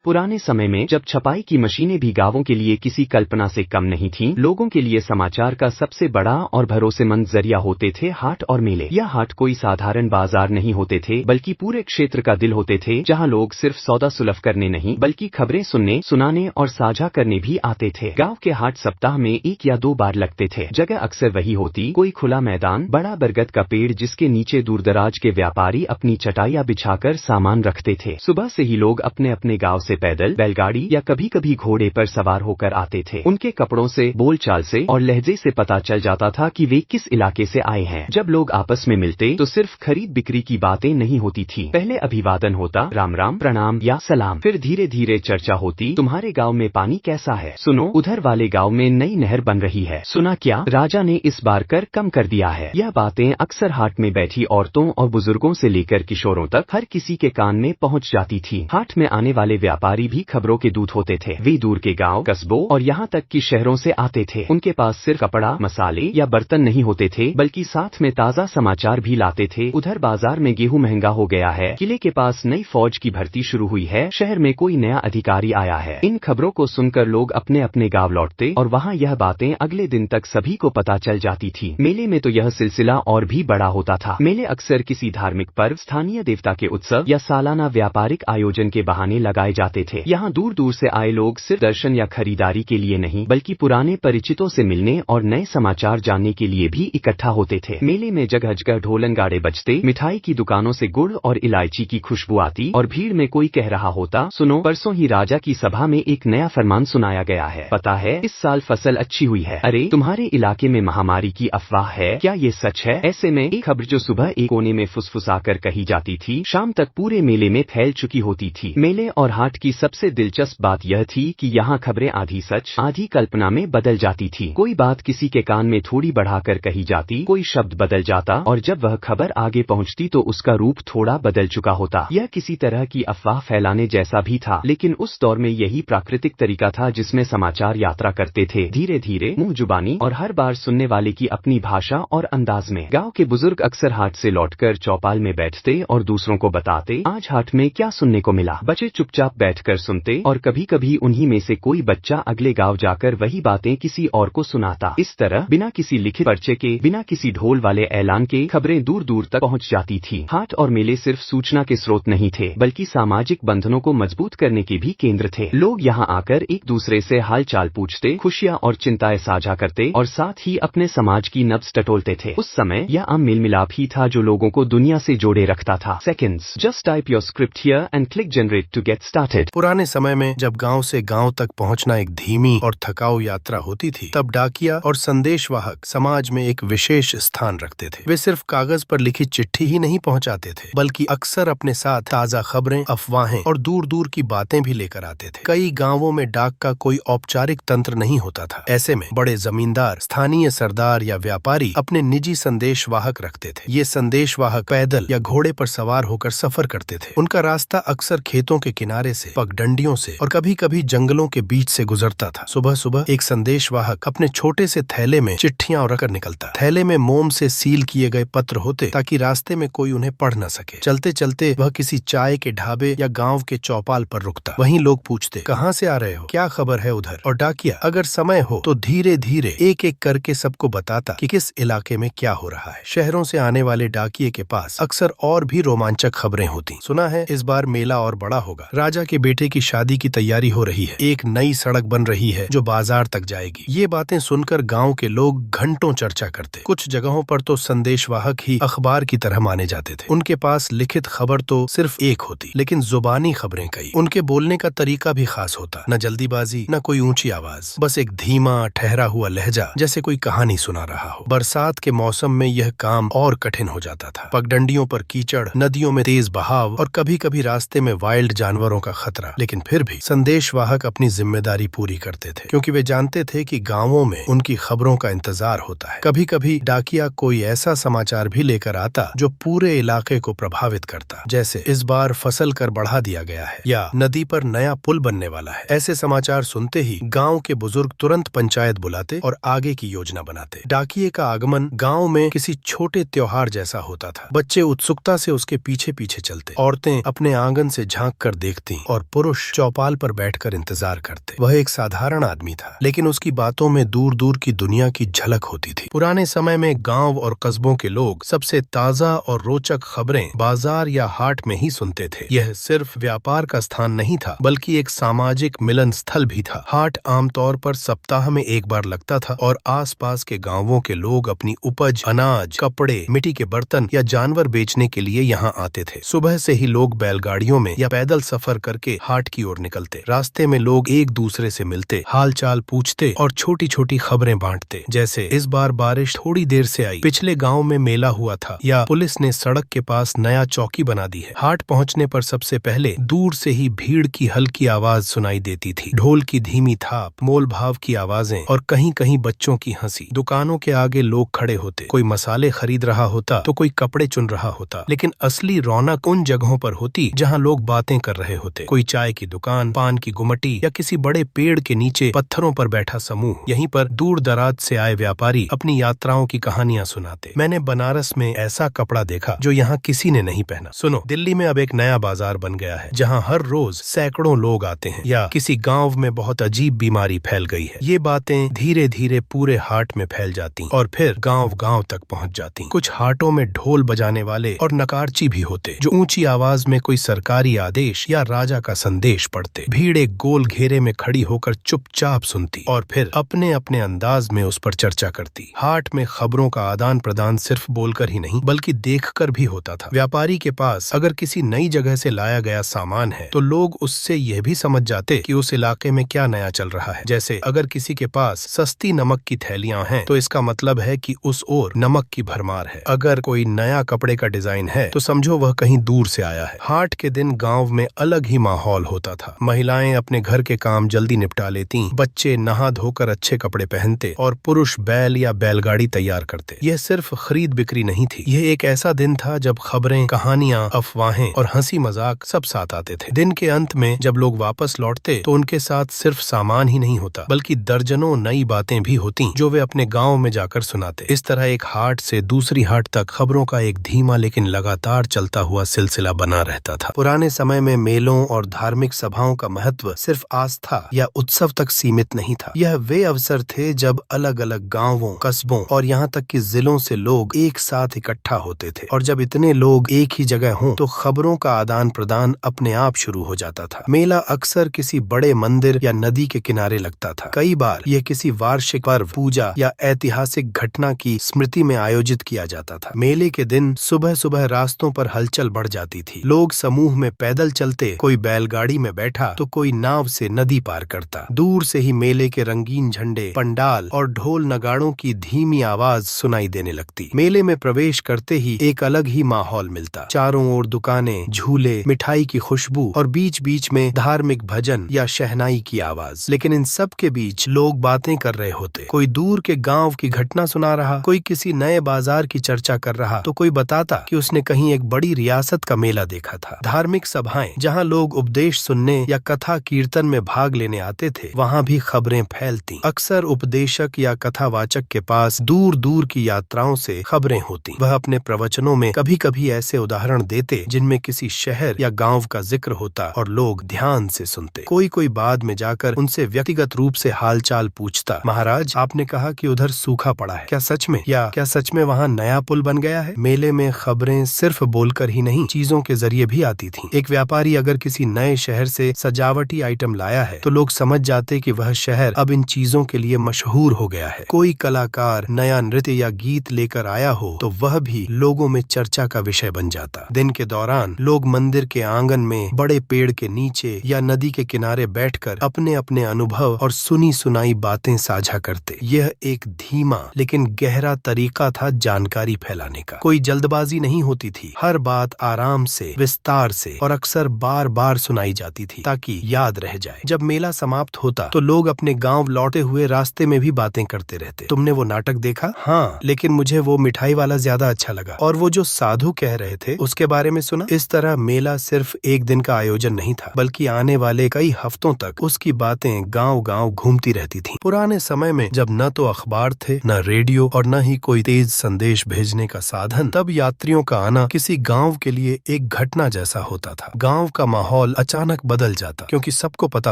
पुराने समय में जब छपाई की मशीनें भी गांवों के लिए किसी कल्पना से कम नहीं थीं, लोगों के लिए समाचार का सबसे बड़ा और भरोसेमंद जरिया होते थे हाट और मेले। यह हाट कोई साधारण बाजार नहीं होते थे, बल्कि पूरे क्षेत्र का दिल होते थे, जहां लोग सिर्फ सौदा सुलभ करने नहीं बल्कि खबरें सुनने, सुनाने और साझा करने भी आते थे। गाँव के हाट सप्ताह में 1 या 2 बार लगते थे। जगह अक्सर वही होती, कोई खुला मैदान, बड़ा बरगद का पेड़ जिसके नीचे दूरदराज के व्यापारी अपनी चटाइयां बिछाकर सामान रखते थे। सुबह से ही लोग अपने अपने गाँव से पैदल, बैलगाड़ी या कभी कभी घोड़े पर सवार होकर आते थे। उनके कपड़ों से, बोलचाल से और लहजे से पता चल जाता था कि वे किस इलाके से आए हैं। जब लोग आपस में मिलते तो सिर्फ खरीद बिक्री की बातें नहीं होती थी। पहले अभिवादन होता, राम राम, प्रणाम या सलाम। फिर धीरे धीरे चर्चा होती, तुम्हारे गाँव में पानी कैसा है? सुनो, उधर वाले गाँव में नई नहर बन रही है। सुना क्या, राजा ने इस बार कर कम कर दिया है। यह बातें अक्सर हाट में बैठी औरतों और बुजुर्गों से लेकर किशोरों तक हर किसी के कान में पहुंच जाती थी। हाट में आने वाले व्यापारी भी खबरों के दूत होते थे। वे दूर के गांव, कस्बों और यहाँ तक कि शहरों से आते थे। उनके पास सिर्फ कपड़ा, मसाले या बर्तन नहीं होते थे, बल्कि साथ में ताजा समाचार भी लाते थे। उधर बाजार में गेहूं महंगा हो गया है, किले के पास नई फौज की भर्ती शुरू हुई है, शहर में कोई नया अधिकारी आया है। इन खबरों को सुनकर लोग अपने अपने गाँव लौटते और वहाँ यह बातें अगले दिन तक सभी को पता चल जाती थी। मेले में तो यह सिलसिला और भी बड़ा होता था। मेले अक्सर किसी धार्मिक पर्व, स्थानीय देवता के उत्सव या सालाना व्यापारिक आयोजन के बहाने लगाए जाते थे। यहाँ दूर दूर से आए लोग सिर्फ दर्शन या खरीदारी के लिए नहीं, बल्कि पुराने परिचितों से मिलने और नए समाचार जानने के लिए भी इकट्ठा होते थे। मेले में जगह जगह ढोलन गाड़े बजते, मिठाई की दुकानों से गुड़ और इलायची की खुशबू आती और भीड़ में कोई कह रहा होता, सुनो, परसों ही राजा की सभा में एक नया फरमान सुनाया गया है। पता है, इस साल फसल अच्छी हुई है। अरे, तुम्हारे इलाके में महामारी की अफवाह है, क्या ये सच है? ऐसे में एक खबर जो सुबह एक कोने में फुसफुसाकर कही जाती थी, शाम तक पूरे मेले में फैल चुकी होती थी। मेले और हाट की सबसे दिलचस्प बात यह थी कि यहाँ खबरें आधी सच, आधी कल्पना में बदल जाती थी। कोई बात किसी के कान में थोड़ी बढ़ाकर कही जाती, कोई शब्द बदल जाता और जब वह खबर आगे पहुँचती तो उसका रूप थोड़ा बदल चुका होता। यह किसी तरह की अफवाह फैलाने जैसा भी था, लेकिन उस दौर में यही प्राकृतिक तरीका था जिसमें समाचार यात्रा करते थे, धीरे धीरे, मुंह जुबानी और हर बार सुनने वाले की अपनी भाषा और अंदाज में। गाँव के बुजुर्ग अक्सर हाट से लौटकर चौपाल में बैठते और दूसरों को बताते, आज हाट में क्या सुनने को मिला। बच्चे चुपचाप बैठकर सुनते और कभी कभी उन्हीं में से कोई बच्चा अगले गांव जाकर वही बातें किसी और को सुनाता। इस तरह बिना किसी लिखित पर्चे के, बिना किसी ढोल वाले ऐलान के खबरें दूर दूर तक पहुंच जाती थी। हाट और मेले सिर्फ सूचना के स्रोत नहीं थे, बल्कि सामाजिक बंधनों को मजबूत करने के भी केंद्र थे। लोग यहाँ आकर एक दूसरे से हाल चाल पूछते, खुशियाँ और चिंताएं साझा करते और साथ ही अपने समाज की नब्ज टटोलते थे। उस समय यह आम मेल मिलाप ही था जो लोगों को दुनिया से जोड़े रखता था। Seconds, just type your script here and click generate to get started. पुराने समय में जब गांव से गांव तक पहुंचना एक धीमी और थकाऊ यात्रा होती थी, तब डाकिया और संदेशवाहक समाज में एक विशेष स्थान रखते थे। वे सिर्फ कागज पर लिखी चिट्ठी ही नहीं पहुंचाते थे, बल्कि अक्सर अपने साथ ताजा खबरें, अफवाहें और दूर दूर की बातें भी लेकर आते थे। कई गांवों में डाक का कोई औपचारिक तंत्र नहीं होता था। ऐसे में बड़े जमींदार, स्थानीय सरदार या व्यापारी अपने निजी संदेशवाहक रखते थे। ये संदेशवाहक पैदल या घोड़े पर सवार होकर सफर करते थे। उनका रास्ता अक्सर खेतों के किनारे से, पगडंडियों से और कभी कभी जंगलों के बीच से गुजरता था। सुबह सुबह एक संदेशवाहक अपने छोटे से थैले में चिट्ठियां रखकर निकलता। थैले में मोम से सील किए गए पत्र होते ताकि रास्ते में कोई उन्हें पढ़ न सके। चलते चलते वह किसी चाय के ढाबे या गांव के चौपाल पर रुकता। वहीं लोग पूछते, कहाँ से आ रहे हो, क्या खबर है उधर? और डाकिया अगर समय हो तो धीरे धीरे एक एक करके सबको बताता कि किस इलाके में क्या हो रहा है। शहरों से आने वाले डाकिये के पास अक्सर और भी रोमांचक खबरें होती। सुना है इस बार मेला और बड़ा होगा, राजा के बेटे की शादी की तैयारी हो रही है, एक नई सड़क बन रही है जो बाजार तक जाएगी। ये बातें सुनकर गांव के लोग घंटों चर्चा करते। कुछ जगहों पर तो संदेशवाहक ही अखबार की तरह माने जाते थे। उनके पास लिखित खबर तो सिर्फ एक होती, लेकिन जुबानी खबरें कई। उनके बोलने का तरीका भी खास होता, न जल्दीबाजी न कोई ऊंची आवाज, बस एक धीमा ठहरा हुआ लहजा, जैसे कोई कहानी सुना रहा हो। बरसात के मौसम में यह काम और कठिन हो जाता था। पगडंडियों पर कीचड़, नदियों में तेज बहाव और कभी कभी रास्ते में वाइल्ड जानवरों का खतरा, लेकिन फिर भी संदेशवाहक अपनी जिम्मेदारी पूरी करते थे, क्योंकि वे जानते थे कि गांवों में उनकी खबरों का इंतजार होता है। कभी कभी डाकिया कोई ऐसा समाचार भी लेकर आता जो पूरे इलाके को प्रभावित करता, जैसे इस बार फसल कर बढ़ा दिया गया है या नदी पर नया पुल बनने वाला है। ऐसे समाचार सुनते ही गांव के बुजुर्ग तुरंत पंचायत बुलाते और आगे की योजना बनाते। डाकिये का आगमन गांव में किसी छोटे त्योहार जैसा होता था। बच्चे उत्सुकता से उसके पीछे पीछे चलते, औरतें अपने आंगन से झांक कर देखती और पुरुष चौपाल पर बैठकर इंतजार करते। वह एक साधारण आदमी था, लेकिन उसकी बातों में दूर दूर की दुनिया की झलक होती थी। पुराने समय में गांव और कस्बों के लोग सबसे ताजा और रोचक खबरें बाजार या हाट में ही सुनते थे। यह सिर्फ व्यापार का स्थान नहीं था, बल्कि एक सामाजिक मिलन स्थल भी था। हाट आमतौर पर सप्ताह में एक बार लगता था और आसपास के गांवों के लोग अपनी उपज, अनाज, कपड़े, मिट्टी के बर्तन या जानवर बेचने के लिए यहाँ आते थे। सुबह से ही लोग बैलगाड़ियों में या पैदल सफर करके हाट की ओर निकलते। रास्ते में लोग एक दूसरे से मिलते, हाल चाल पूछते और छोटी छोटी खबरें बांटते, जैसे इस बार बारिश थोड़ी देर से आई, पिछले गांव में मेला हुआ था, या पुलिस ने सड़क के पास नया चौकी बना दी है। हाट पहुंचने पर सबसे पहले दूर से ही भीड़ की हल्की आवाज सुनाई देती थी। ढोल की धीमी थाप, मोल भाव की आवाजें और कहीं कहीं बच्चों की हंसी। दुकानों के आगे लोग खड़े होते, कोई मसाले खरीद रहा होता तो कोई कपड़े चुन रहा होता, लेकिन असली रौनक उन जगहों पर होती जहां लोग बातें कर रहे होते। कोई चाय की दुकान, पान की गुमटी या किसी बड़े पेड़ के नीचे पत्थरों पर बैठा समूह। यहीं पर दूर दराज से आए व्यापारी अपनी यात्राओं की कहानियां सुनाते। मैंने बनारस में ऐसा कपड़ा देखा जो यहाँ किसी ने नहीं पहना। सुनो, दिल्ली में अब एक नया बाजार बन गया है जहाँ हर रोज सैकड़ों लोग आते हैं, या किसी गाँव में बहुत अजीब बीमारी फैल गई है। ये बातें धीरे धीरे पूरे हाट में फैल जाती और फिर गाँव गाँव तक पहुँच जाती। कुछ हाटों में ढोल बजाने वाले और नकारची भी होते जो ऊंची आवाज में कोई सरकारी आदेश या राजा का संदेश पढ़ते। भीड़ एक गोल घेरे में खड़ी होकर चुपचाप सुनती और फिर अपने अपने अंदाज में उस पर चर्चा करती। हाट में खबरों का आदान प्रदान सिर्फ बोलकर ही नहीं, बल्कि देखकर भी होता था। व्यापारी के पास अगर किसी नई जगह से लाया गया सामान है तो लोग उससे यह भी समझ जाते कि उस इलाके में क्या नया चल रहा है। जैसे अगर किसी के पास सस्ती नमक की थैलियां हैं तो इसका मतलब है कि उस ओर नमक की भरमार है। अगर कोई नया कपड़े का डिजाइन है तो समझो वह कहीं दूर से आया है। हाट के दिन गांव में अलग ही माहौल होता था। महिलाएं अपने घर के काम जल्दी निपटा लेती, बच्चे नहा धोकर अच्छे कपड़े पहनते और पुरुष बैल या बैलगाड़ी तैयार करते। यह सिर्फ खरीद बिक्री नहीं थी, यह एक ऐसा दिन था जब खबरें, कहानियां, अफवाहें और हंसी मजाक सब साथ आते थे। दिन के अंत में जब लोग वापस लौटते तो उनके साथ सिर्फ सामान ही नहीं होता, बल्कि दर्जनों नई बातें भी होती जो वे अपने गाँव में जाकर सुनाते। इस तरह एक हाट से दूसरी हाट तक खबरों का एक धीमा लेकिन लगातार चलता हुआ सिलसिला बना रहता था। पुराने समय में मेलों और धार्मिक सभाओं का महत्व सिर्फ आस्था या उत्सव तक सीमित नहीं था। यह वे अवसर थे जब अलग अलग गांवों, कस्बों और यहाँ तक कि जिलों से लोग एक साथ इकट्ठा होते थे, और जब इतने लोग एक ही जगह हों तो खबरों का आदान प्रदान अपने आप शुरू हो जाता था। मेला अक्सर किसी बड़े मंदिर या नदी के किनारे लगता था। कई बार यह किसी वार्षिक पर्व, पूजा या ऐतिहासिक घटना की स्मृति में आयोजित किया जाता था। मेले के दिन सुबह सुबह रास्तों पर हलचल बढ़ जाती थी। लोग समूह में पैदल चलते, कोई बैलगाड़ी में बैठा तो कोई नाव से नदी पार करता। दूर से ही मेले के रंगीन झंडे, पंडाल और ढोल नगाड़ों की धीमी आवाज सुनाई देने लगती। मेले में प्रवेश करते ही एक अलग ही माहौल मिलता। चारों ओर दुकानें, झूले, मिठाई की खुशबू और बीच बीच में धार्मिक भजन या शहनाई की आवाज। लेकिन इन सब के बीच लोग बातें कर रहे होते। कोई दूर के गांव की घटना सुना रहा, कोई किसी नए बाजार की चर्चा कर रहा तो कोई बताता कि उसने कहीं एक बड़ी रियासत का मेला देखा था। धार्मिक सभाएं जहां लोग उपदेश सुनने या कथा कीर्तन में भाग लेने आते थे, वहां भी खबरें फैलती। अक्सर उपदेशक या कथावाचक के पास दूर दूर की यात्राओं से खबरें होती। वह अपने प्रवचनों में कभी कभी ऐसे उदाहरण देते जिनमें किसी शहर या गांव का जिक्र होता और लोग ध्यान से सुनते। कोई कोई बाद में जाकर उनसे व्यक्तिगत रूप से हालचाल पूछता। महाराज, आपने कहा कि उधर सूखा पड़ा है, क्या सच में? या क्या सच में वहाँ नया पुल बन गया है? मेले में खबरें सिर्फ बोलकर ही नहीं, चीजों के जरिए भी आती थीं। एक व्यापारी अगर किसी किसी नए शहर से सजावटी आइटम लाया है तो लोग समझ जाते कि वह शहर अब इन चीजों के लिए मशहूर हो गया है। कोई कलाकार नया नृत्य या गीत लेकर आया हो तो वह भी लोगों में चर्चा का विषय बन जाता। दिन के दौरान लोग मंदिर के आंगन में, बड़े पेड़ के नीचे या नदी के किनारे बैठकर अपने अपने अनुभव और सुनी सुनाई बातें साझा करते। यह एक धीमा लेकिन गहरा तरीका था जानकारी फैलाने का। कोई जल्दबाजी नहीं होती थी। हर बात आराम से, विस्तार से और अक्सर बार बार सुनाई जाती थी ताकि याद रह जाए। जब मेला समाप्त होता तो लोग अपने गांव लौटे हुए रास्ते में भी बातें करते रहते। तुमने वो नाटक देखा? हाँ, लेकिन मुझे वो मिठाई वाला ज्यादा अच्छा लगा। और वो जो साधु कह रहे थे उसके बारे में सुना? इस तरह मेला सिर्फ एक दिन का आयोजन नहीं था, बल्कि आने वाले कई हफ्तों तक उसकी बातें गांव गांव घूमती रहती थीं। पुराने समय में जब न तो अखबार थे, न रेडियो और न ही कोई तेज संदेश भेजने का साधन, तब यात्रियों का आना किसी गांव के लिए एक घटना जैसा होता था। गांव का माहौल अचानक बदल जाता क्योंकि सबको पता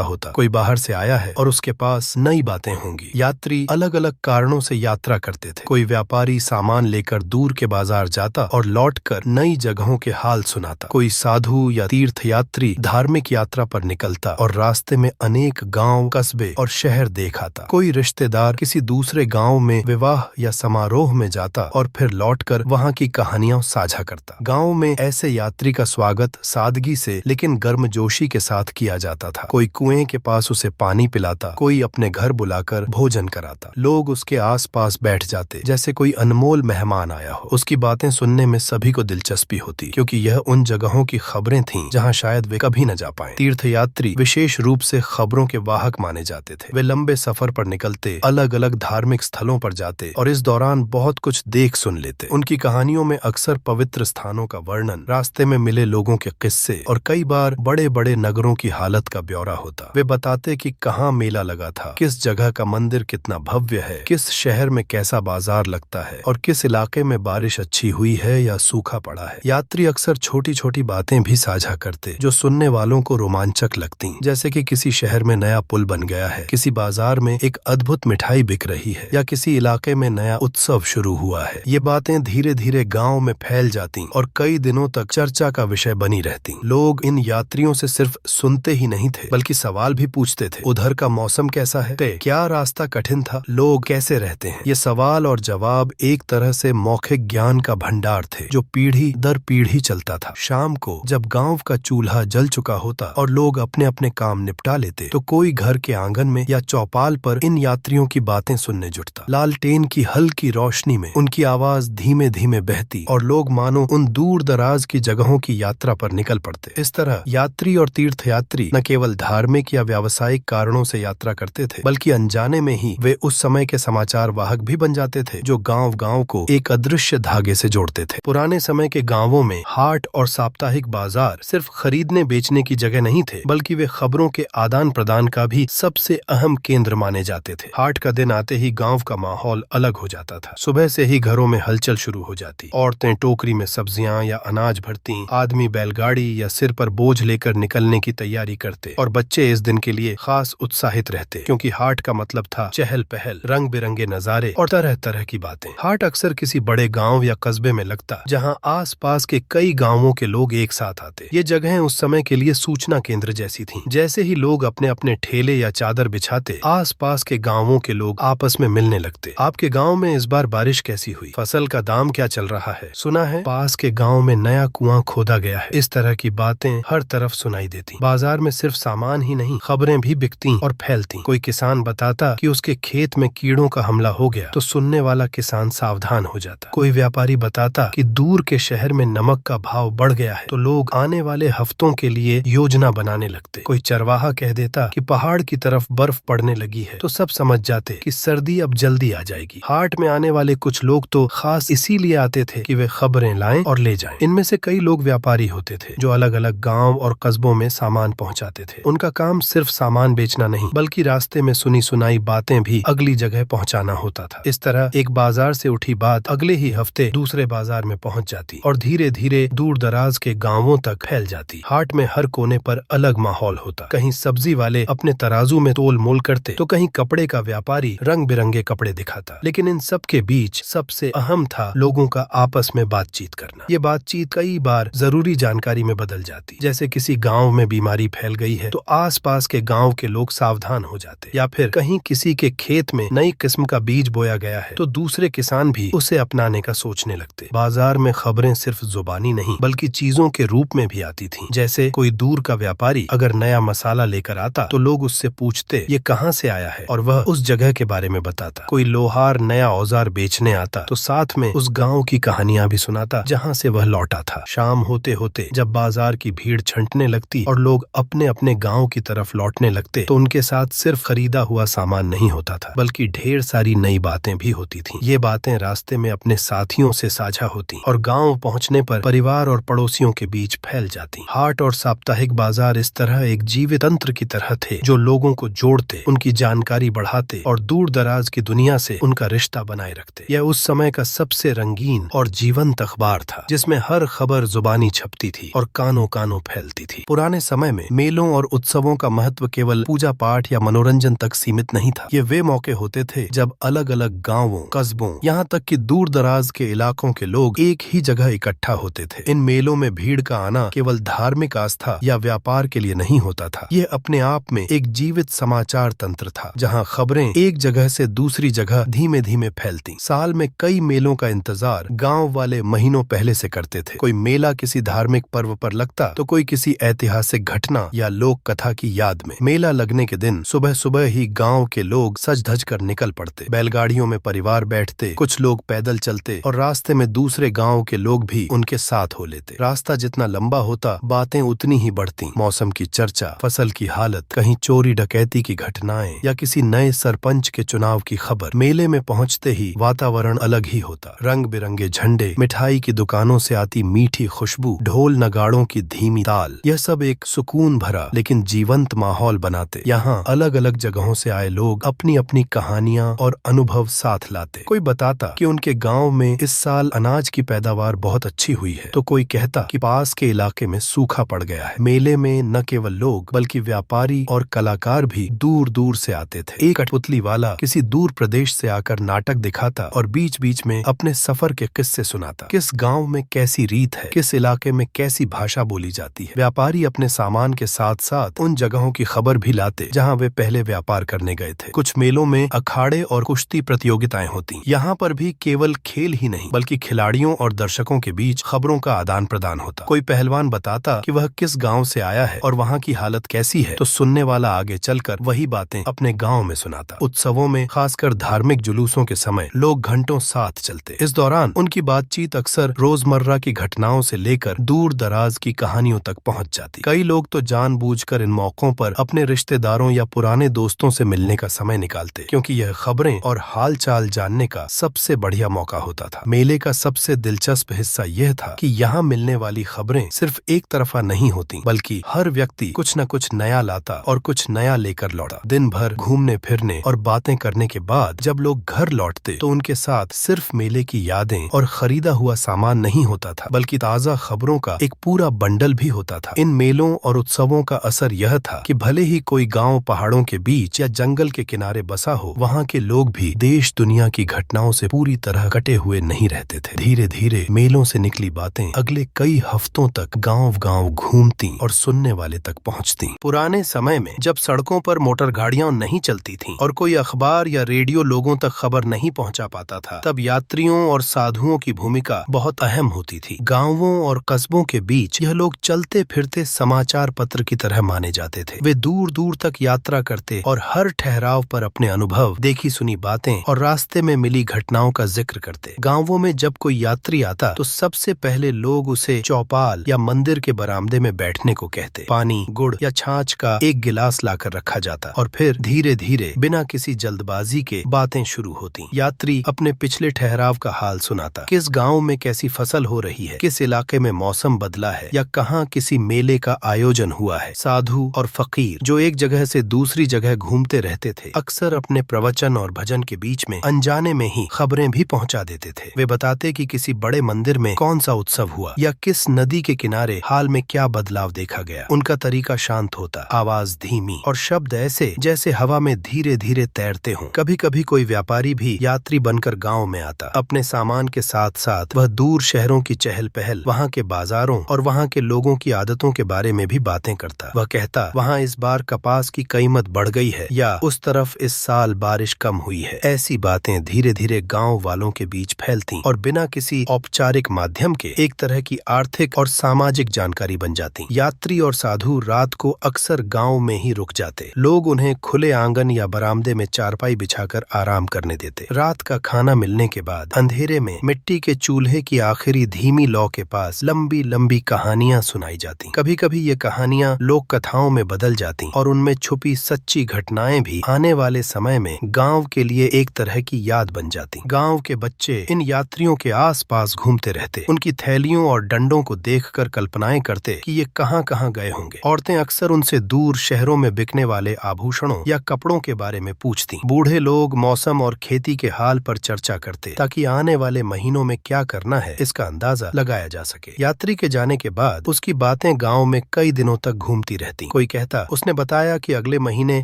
होता कोई बाहर से आया है और उसके पास नई बातें होंगी। यात्री अलग अलग कारणों से यात्रा करते थे। कोई व्यापारी सामान लेकर दूर के बाजार जाता और लौटकर नई जगहों के हाल सुनाता। कोई साधु या तीर्थ यात्री धार्मिक यात्रा पर निकलता और रास्ते में अनेक गांव, कस्बे और शहर देख आता। कोई रिश्तेदार किसी दूसरे गांव में विवाह या समारोह में जाता और फिर लौटकर वहां की कहानियां साझा करता। गांव में ऐसे यात्री का स्वागत सादगी से लेकिन गर्मजोशी के साथ किया जाता था। कोई कुएं के पास उसे पानी पिलाता, कोई अपने घर बुलाकर भोजन कराता। लोग उसके आसपास बैठ जाते जैसे कोई अनमोल मेहमान आया हो। उसकी बातें सुनने में सभी को दिलचस्पी होती क्योंकि यह उन जगहों की खबरें थीं जहां शायद वे कभी न जा पाए। तीर्थयात्री विशेष रूप से खबरों के वाहक माने जाते थे। वे लंबे सफर पर निकलते, अलग अलग धार्मिक स्थलों पर जाते और इस दौरान बहुत कुछ देख सुन लेते। उनकी कहानियों में अक्सर पवित्र स्थानों का वर्णन, रास्ते में मिले लोगों के किस्से और कई बार बड़े बड़े नगरों की हालत का ब्यौरा होता। वे बताते कि कहाँ मेला लगा था, किस जगह का मंदिर कितना भव्य है, किस शहर में कैसा बाजार लगता है और किस इलाके में बारिश अच्छी हुई है या सूखा पड़ा है। यात्री अक्सर छोटी छोटी बातें भी साझा करते जो सुनने वालों को रोमांचक लगती, जैसे कि किसी शहर में नया पुल बन गया है, किसी बाजार में एक अद्भुत मिठाई बिक रही है या किसी इलाके में नया उत्सव शुरू हुआ है। ये बातें धीरे धीरे गांव में फैल जाती और कई दिनों तक चर्चा का विषय बनी रहती। लोग इन यात्रियों से सिर्फ सुनते ही नहीं थे बल्कि सवाल भी पूछते थे। उधर का मौसम कैसा है? क्या रास्ता कठिन था? लोग कैसे रहते हैं? ये सवाल और जवाब एक तरह से मौखिक ज्ञान का भंडार थे जो पीढ़ी दर पीढ़ी चलता था। शाम को जब गांव का चूल्हा जल चुका होता और लोग अपने अपने काम निपटा लेते तो कोई घर के आंगन में या चौपाल पर इन यात्रियों की बातें सुनने जुटता। लालटेन की हल्की रोशनी में उनकी आवाज धीमे धीमे बहती और लोग मानो उन दूर दराज की जगहों की यात्रा पर निकल पड़ते। इस तरह यात्री और तीर्थयात्री न केवल धार्मिक या व्यावसायिक कारणों से यात्रा करते थे बल्कि अनजाने में ही वे उस समय के समाचार वाहक भी बन जाते थे जो गांव गांव को एक अदृश्य धागे से जोड़ते थे। पुराने समय के गांवों में हाट और साप्ताहिक बाजार सिर्फ खरीदने बेचने की जगह नहीं थे बल्कि वे खबरों के आदान प्रदान का भी सबसे अहम केंद्र माने जाते थे। हाट का दिन आते ही गांव का माहौल अलग हो जाता था। सुबह से ही घरों में हलचल शुरू हो जाती। औरतें टोकरी में सब्जियां या अनाज भरती, आदमी बैलगाड़ी या सिर पर बोझ लेकर निकलने की तैयारी करते और बच्चे इस दिन के लिए खास उत्साहित रहते क्योंकि हाट का मतलब था चहल पहल, रंग बिरंगे नजारे और तरह तरह की बातें। हाट अक्सर किसी बड़े गांव या कस्बे में लगता जहां आसपास के कई गांवों के लोग एक साथ आते। ये जगहें उस समय के लिए सूचना केंद्र जैसी थीं। जैसे ही लोग अपने अपने ठेले या चादर बिछाते, आसपास के गांवों के लोग आपस में मिलने लगते। आपके गांव में इस बार बारिश कैसी हुई? फसल का दाम क्या चल रहा है? सुना है पास के गांव में नया कुआं खोदा गया है। इस तरह की बातें हर तरफ सुनाई देती। बाजार में सिर्फ सामान ही नहीं, खबरें भी बिकती और फैलती। कोई किसान बताता कि उसके खेत में कीड़ों का हमला हो गया तो सुनने वाला किसान सावधान हो जाता। कोई व्यापारी बताता कि दूर के शहर में नमक का भाव बढ़ गया है तो लोग आने वाले हफ्तों के लिए योजना बनाने लगते। कोई चरवाहा कह देता कि पहाड़ की तरफ बर्फ पड़ने लगी है तो सब समझ जाते कि सर्दी अब जल्दी आ जाएगी। हाट में आने वाले कुछ लोग तो खास इसीलिए आते थे कि वे खबरें लाएं और ले जाएं। इनमें से कई लोग व्यापारी होते थे जो अलग अलग गांव और कस्बों में सामान पहुंचाते थे। उनका काम सिर्फ सामान बेचना नहीं बल्कि रास्ते में सुनी सुनाई बातें भी अगली जगह पहुंचाना होता था। इस तरह एक बाजार से उठी बात अगले ही हफ्ते दूसरे बाजार में पहुंच जाती और धीरे धीरे दूर दराज के गांवों तक फैल जाती। हाट में हर कोने पर अलग माहौल होता। कहीं सब्जी वाले अपने तराजू में तोल मोल करते तो कहीं कपड़े का व्यापारी रंग बिरंगे कपड़े दिखाता। लेकिन इन सब के बीच सबसे अहम था लोगों का आपस में बातचीत करना। ये बातचीत कई बार जरूरी जानकारी में बदल जाती, जैसे किसी गांव में बीमारी फैल गई है तो आसपास के गांव के लोग सावधान हो जाते, या फिर कहीं किसी के खेत में नई किस्म का बीज बोया गया है तो दूसरे किसान भी उसे अपनाने का सोचने लगते। बाजार में खबरें सिर्फ जुबानी नहीं बल्कि चीजों के रूप में भी आती थीं। जैसे कोई दूर का व्यापारी अगर नया मसाला लेकर आता तो लोग उससे पूछते ये कहाँ से आया है और वह उस जगह के बारे में बताता। कोई लोहार नया औजार बेचने आता तो साथ में उस गांव की कहानियां भी सुनाता जहां से वह लौटा था। शाम होते होते जब बाजार की भीड़ छंटने लगती और लोग अपने अपने गांव की तरफ लौटने लगते तो उनके साथ सिर्फ खरीदा हुआ सामान नहीं होता था बल्कि ढेर सारी नई बातें भी होती थीं। ये बातें रास्ते में अपने साथियों से साझा होती और गांव पहुंचने पर परिवार और पड़ोसियों के बीच फैल जाती। हाट और साप्ताहिक बाजार इस तरह एक जीवित तंत्र की तरह थे जो लोगों को जोड़ते, उनकी जानकारी बढ़ाते और दूर दराज की दुनिया से उनका रिश्ता बनाए रखते। यह उस समय का सबसे रंगीन और जीवंत अखबार था जिसमें हर खबर जुबानी छपती थी और कानों कानों फैलती थी। पुराने समय में मेलों और उत्सवों का महत्व केवल पूजा पाठ या मनोरंजन तक सीमित नहीं था। ये वे मौके होते थे जब अलग अलग गांवों, कस्बों, यहाँ तक कि दूर दराज के इलाकों के लोग एक ही जगह इकट्ठा होते थे। इन मेलों में भीड़ का आना केवल धार्मिक आस्था या व्यापार के लिए नहीं होता था। ये अपने आप में एक जीवित समाचार तंत्र था जहाँ खबरें एक जगह से दूसरी जगह धीमे धीमे फैलती। साल में कई मेलों का इंतजार गांव वाले महीनों पहले से करते थे। कोई मेला किसी धार्मिक पर्व पर लगता तो कोई किसी ऐतिहासिक घटना या लोक कथा की याद में। मेला लगने के दिन सुबह सुबह ही गांव के लोग सज धज कर निकल पड़ते। बैलगाड़ियों में परिवार बैठते, कुछ लोग पैदल चलते और रास्ते में दूसरे गांव के लोग भी उनके साथ हो लेते। रास्ता जितना लंबा होता बातें उतनी ही बढ़ती। मौसम की चर्चा, फसल की हालत, कहीं चोरी डकैती की घटनाएं या किसी नए सरपंच के चुनाव की खबर। मेले में पहुंचते ही वातावरण अलग ही होता। रंग बिरंगे झंडे, मिठाई की दुकानों से आती मीठी खुशबू, ढोल नगाड़ों की धीमी ताल, यह सब एक सुकून भरा लेकिन जीवंत माहौल बनाते। यहाँ अलग अलग जगहों से आए लोग अपनी अपनी कहानियां और अनुभव साथ लाते। कोई बताता कि उनके गांव में इस साल अनाज की पैदावार बहुत अच्छी हुई है तो कोई कहता कि पास के इलाके में सूखा पड़ गया है। मेले में न केवल लोग बल्कि व्यापारी और कलाकार भी दूर दूर से आते थे। एक कठपुतली वाला किसी दूर प्रदेश से आकर नाटक दिखाता और बीच बीच में अपने सफर के किस्से सुनाता। किस गांव में कैसी रीत है, किस इलाके में कैसी भाषा बोली जाती है। व्यापारी अपने सामान के साथ साथ उन जगहों की खबर भी लाते जहां वे पहले व्यापार करने गए थे। कुछ मेलों में अखाड़े और कुश्ती प्रतियोगिताएं होती। यहाँ पर भी केवल खेल ही नहीं बल्कि खिलाड़ियों और दर्शकों के बीच खबरों का आदान प्रदान होता। कोई पहलवान बताता कि वह किस गांव से आया है और वहाँ की हालत कैसी है तो सुनने वाला आगे चलकर वही बातें अपने गांव में सुनाता। उत्सवों में खासकर धार्मिक जुलूसों के समय लोग घंटों साथ चलते। इस दौरान उनकी बातचीत अक्सर रोजमर्रा की घटनाओं से लेकर दूर दराज की कहानियों तक पहुंच जाती। कई लोग तो जानबूझकर इन मौकों पर अपने रिश्तेदारों या पुराने दोस्तों से मिलने का समय निकालते क्योंकि यह खबरें और हाल चाल जानने का सबसे बढ़िया मौका होता था। मेले का सबसे दिलचस्प हिस्सा यह था कि यहाँ मिलने वाली खबरें सिर्फ एक तरफा नहीं होती बल्कि हर व्यक्ति कुछ न कुछ नया लाता और कुछ नया लेकर लौटा। दिन भर घूमने फिरने और बातें करने के बाद जब लोग घर लौटते तो उनके साथ सिर्फ मेले की यादें और खरीदा हुआ सामान नहीं होता था बल्कि ताजा खबरों का एक पूरा बंडल भी होता था। इन मेलों और उत्सवों का असर यह था कि भले ही कोई गांव पहाड़ों के बीच या जंगल के किनारे बसा हो, वहाँ के लोग भी देश दुनिया की घटनाओं से पूरी तरह कटे हुए नहीं रहते थे। धीरे धीरे मेलों से निकली बातें अगले कई हफ्तों तक गांव गांव घूमती और सुनने वाले तक पहुँचती। पुराने समय में जब सड़कों पर मोटर गाड़ियां नहीं चलती थीं और कोई अखबार या रेडियो लोगों तक खबर नहीं पहुंचा पाता था, तब यात्रियों और साधुओं की भूमिका बहुत अहम होती थी। गांवों और कस्बों के बीच यह लोग चलते फिरते समाचार पत्र की तरह माने जाते थे। वे दूर दूर तक यात्रा करते और हर ठहराव पर अपने अनुभव, देखी सुनी बातें और रास्ते में मिली घटनाओं का जिक्र करते। गांवों में जब कोई यात्री आता तो सबसे पहले लोग उसे चौपाल या मंदिर के बरामदे में बैठने को कहते। पानी, गुड़ या छाछ का एक गिलास लाकर रखा जाता और फिर धीरे धीरे बिना किसी जल्दबाजी के बातें शुरू होती। यात्री अपने पिछले ठहराव का हाल सुनाता, किस गांव में कैसी फसल हो रही है, किस इलाके में मौसम बदला है या कहाँ किसी मेले का आयोजन हुआ है। साधु और फकीर जो एक जगह से दूसरी जगह घूमते रहते थे, अक्सर अपने प्रवचन और भजन के बीच में अनजाने में ही खबरें भी पहुंचा देते थे। वे बताते कि किसी बड़े मंदिर में कौन सा उत्सव हुआ या किस नदी के किनारे हाल में क्या बदलाव देखा गया। उनका तरीका शांत होता, आवाज धीमी और शब्द ऐसे जैसे हवा में धीरे धीरे तैरते हों। कभी कभी कोई व्यापारी भी यात्री बनकर गांव में आता। अपने सामान के साथ साथ वह दूर शहरों की चहल पहल, वहाँ के बाजारों और वहाँ के लोगों की आदतों के बारे में भी बातें करता। वह कहता, वहाँ इस बार कपास की कीमत बढ़ गई है, या उस तरफ इस साल बारिश कम हुई है। ऐसी बातें धीरे धीरे गांव वालों के बीच फैलती और बिना किसी औपचारिक माध्यम के एक तरह की आर्थिक और सामाजिक जानकारी बन जाती। यात्री और साधु रात को अक्सर गांव में ही रुक जाते। लोग उन्हें खुले आंगन या बरामदे में चारपाई बिछाकर आराम करने देते। रात का खाना मिलने के बाद अंधेरे में मिट्टी के चूल्हे की आखिरी धीमी लौ के पास लंबी लंबी कहानियां सुनाई जाती। कभी कभी ये कहानियां लोक कथाओं में बदल जाती और उनमें छुपी सच्ची घटनाएं भी आने वाले समय में गांव के लिए एक तरह की याद बन जाती। गांव के बच्चे इन यात्रियों के आसपास घूमते रहते। उनकी थैलियों और डंडों को देखकर कल्पनाएं करते कि ये कहां कहां गए होंगे। औरतें अक्सर उनसे दूर शहरों में बिकने वाले आभूषणों या कपड़ों के बारे में पूछती। बूढ़े लोग मौसम और खेती के हाल पर चर्चा करते ताकि आने वाले महीनों में क्या करना है इसका अंदाजा लगाया जा सके। यात्री के जाने के बाद उसकी बातें गांव में कई दिनों तक घूमती रहती। कोई कहता, उसने बताया कि अगले महीने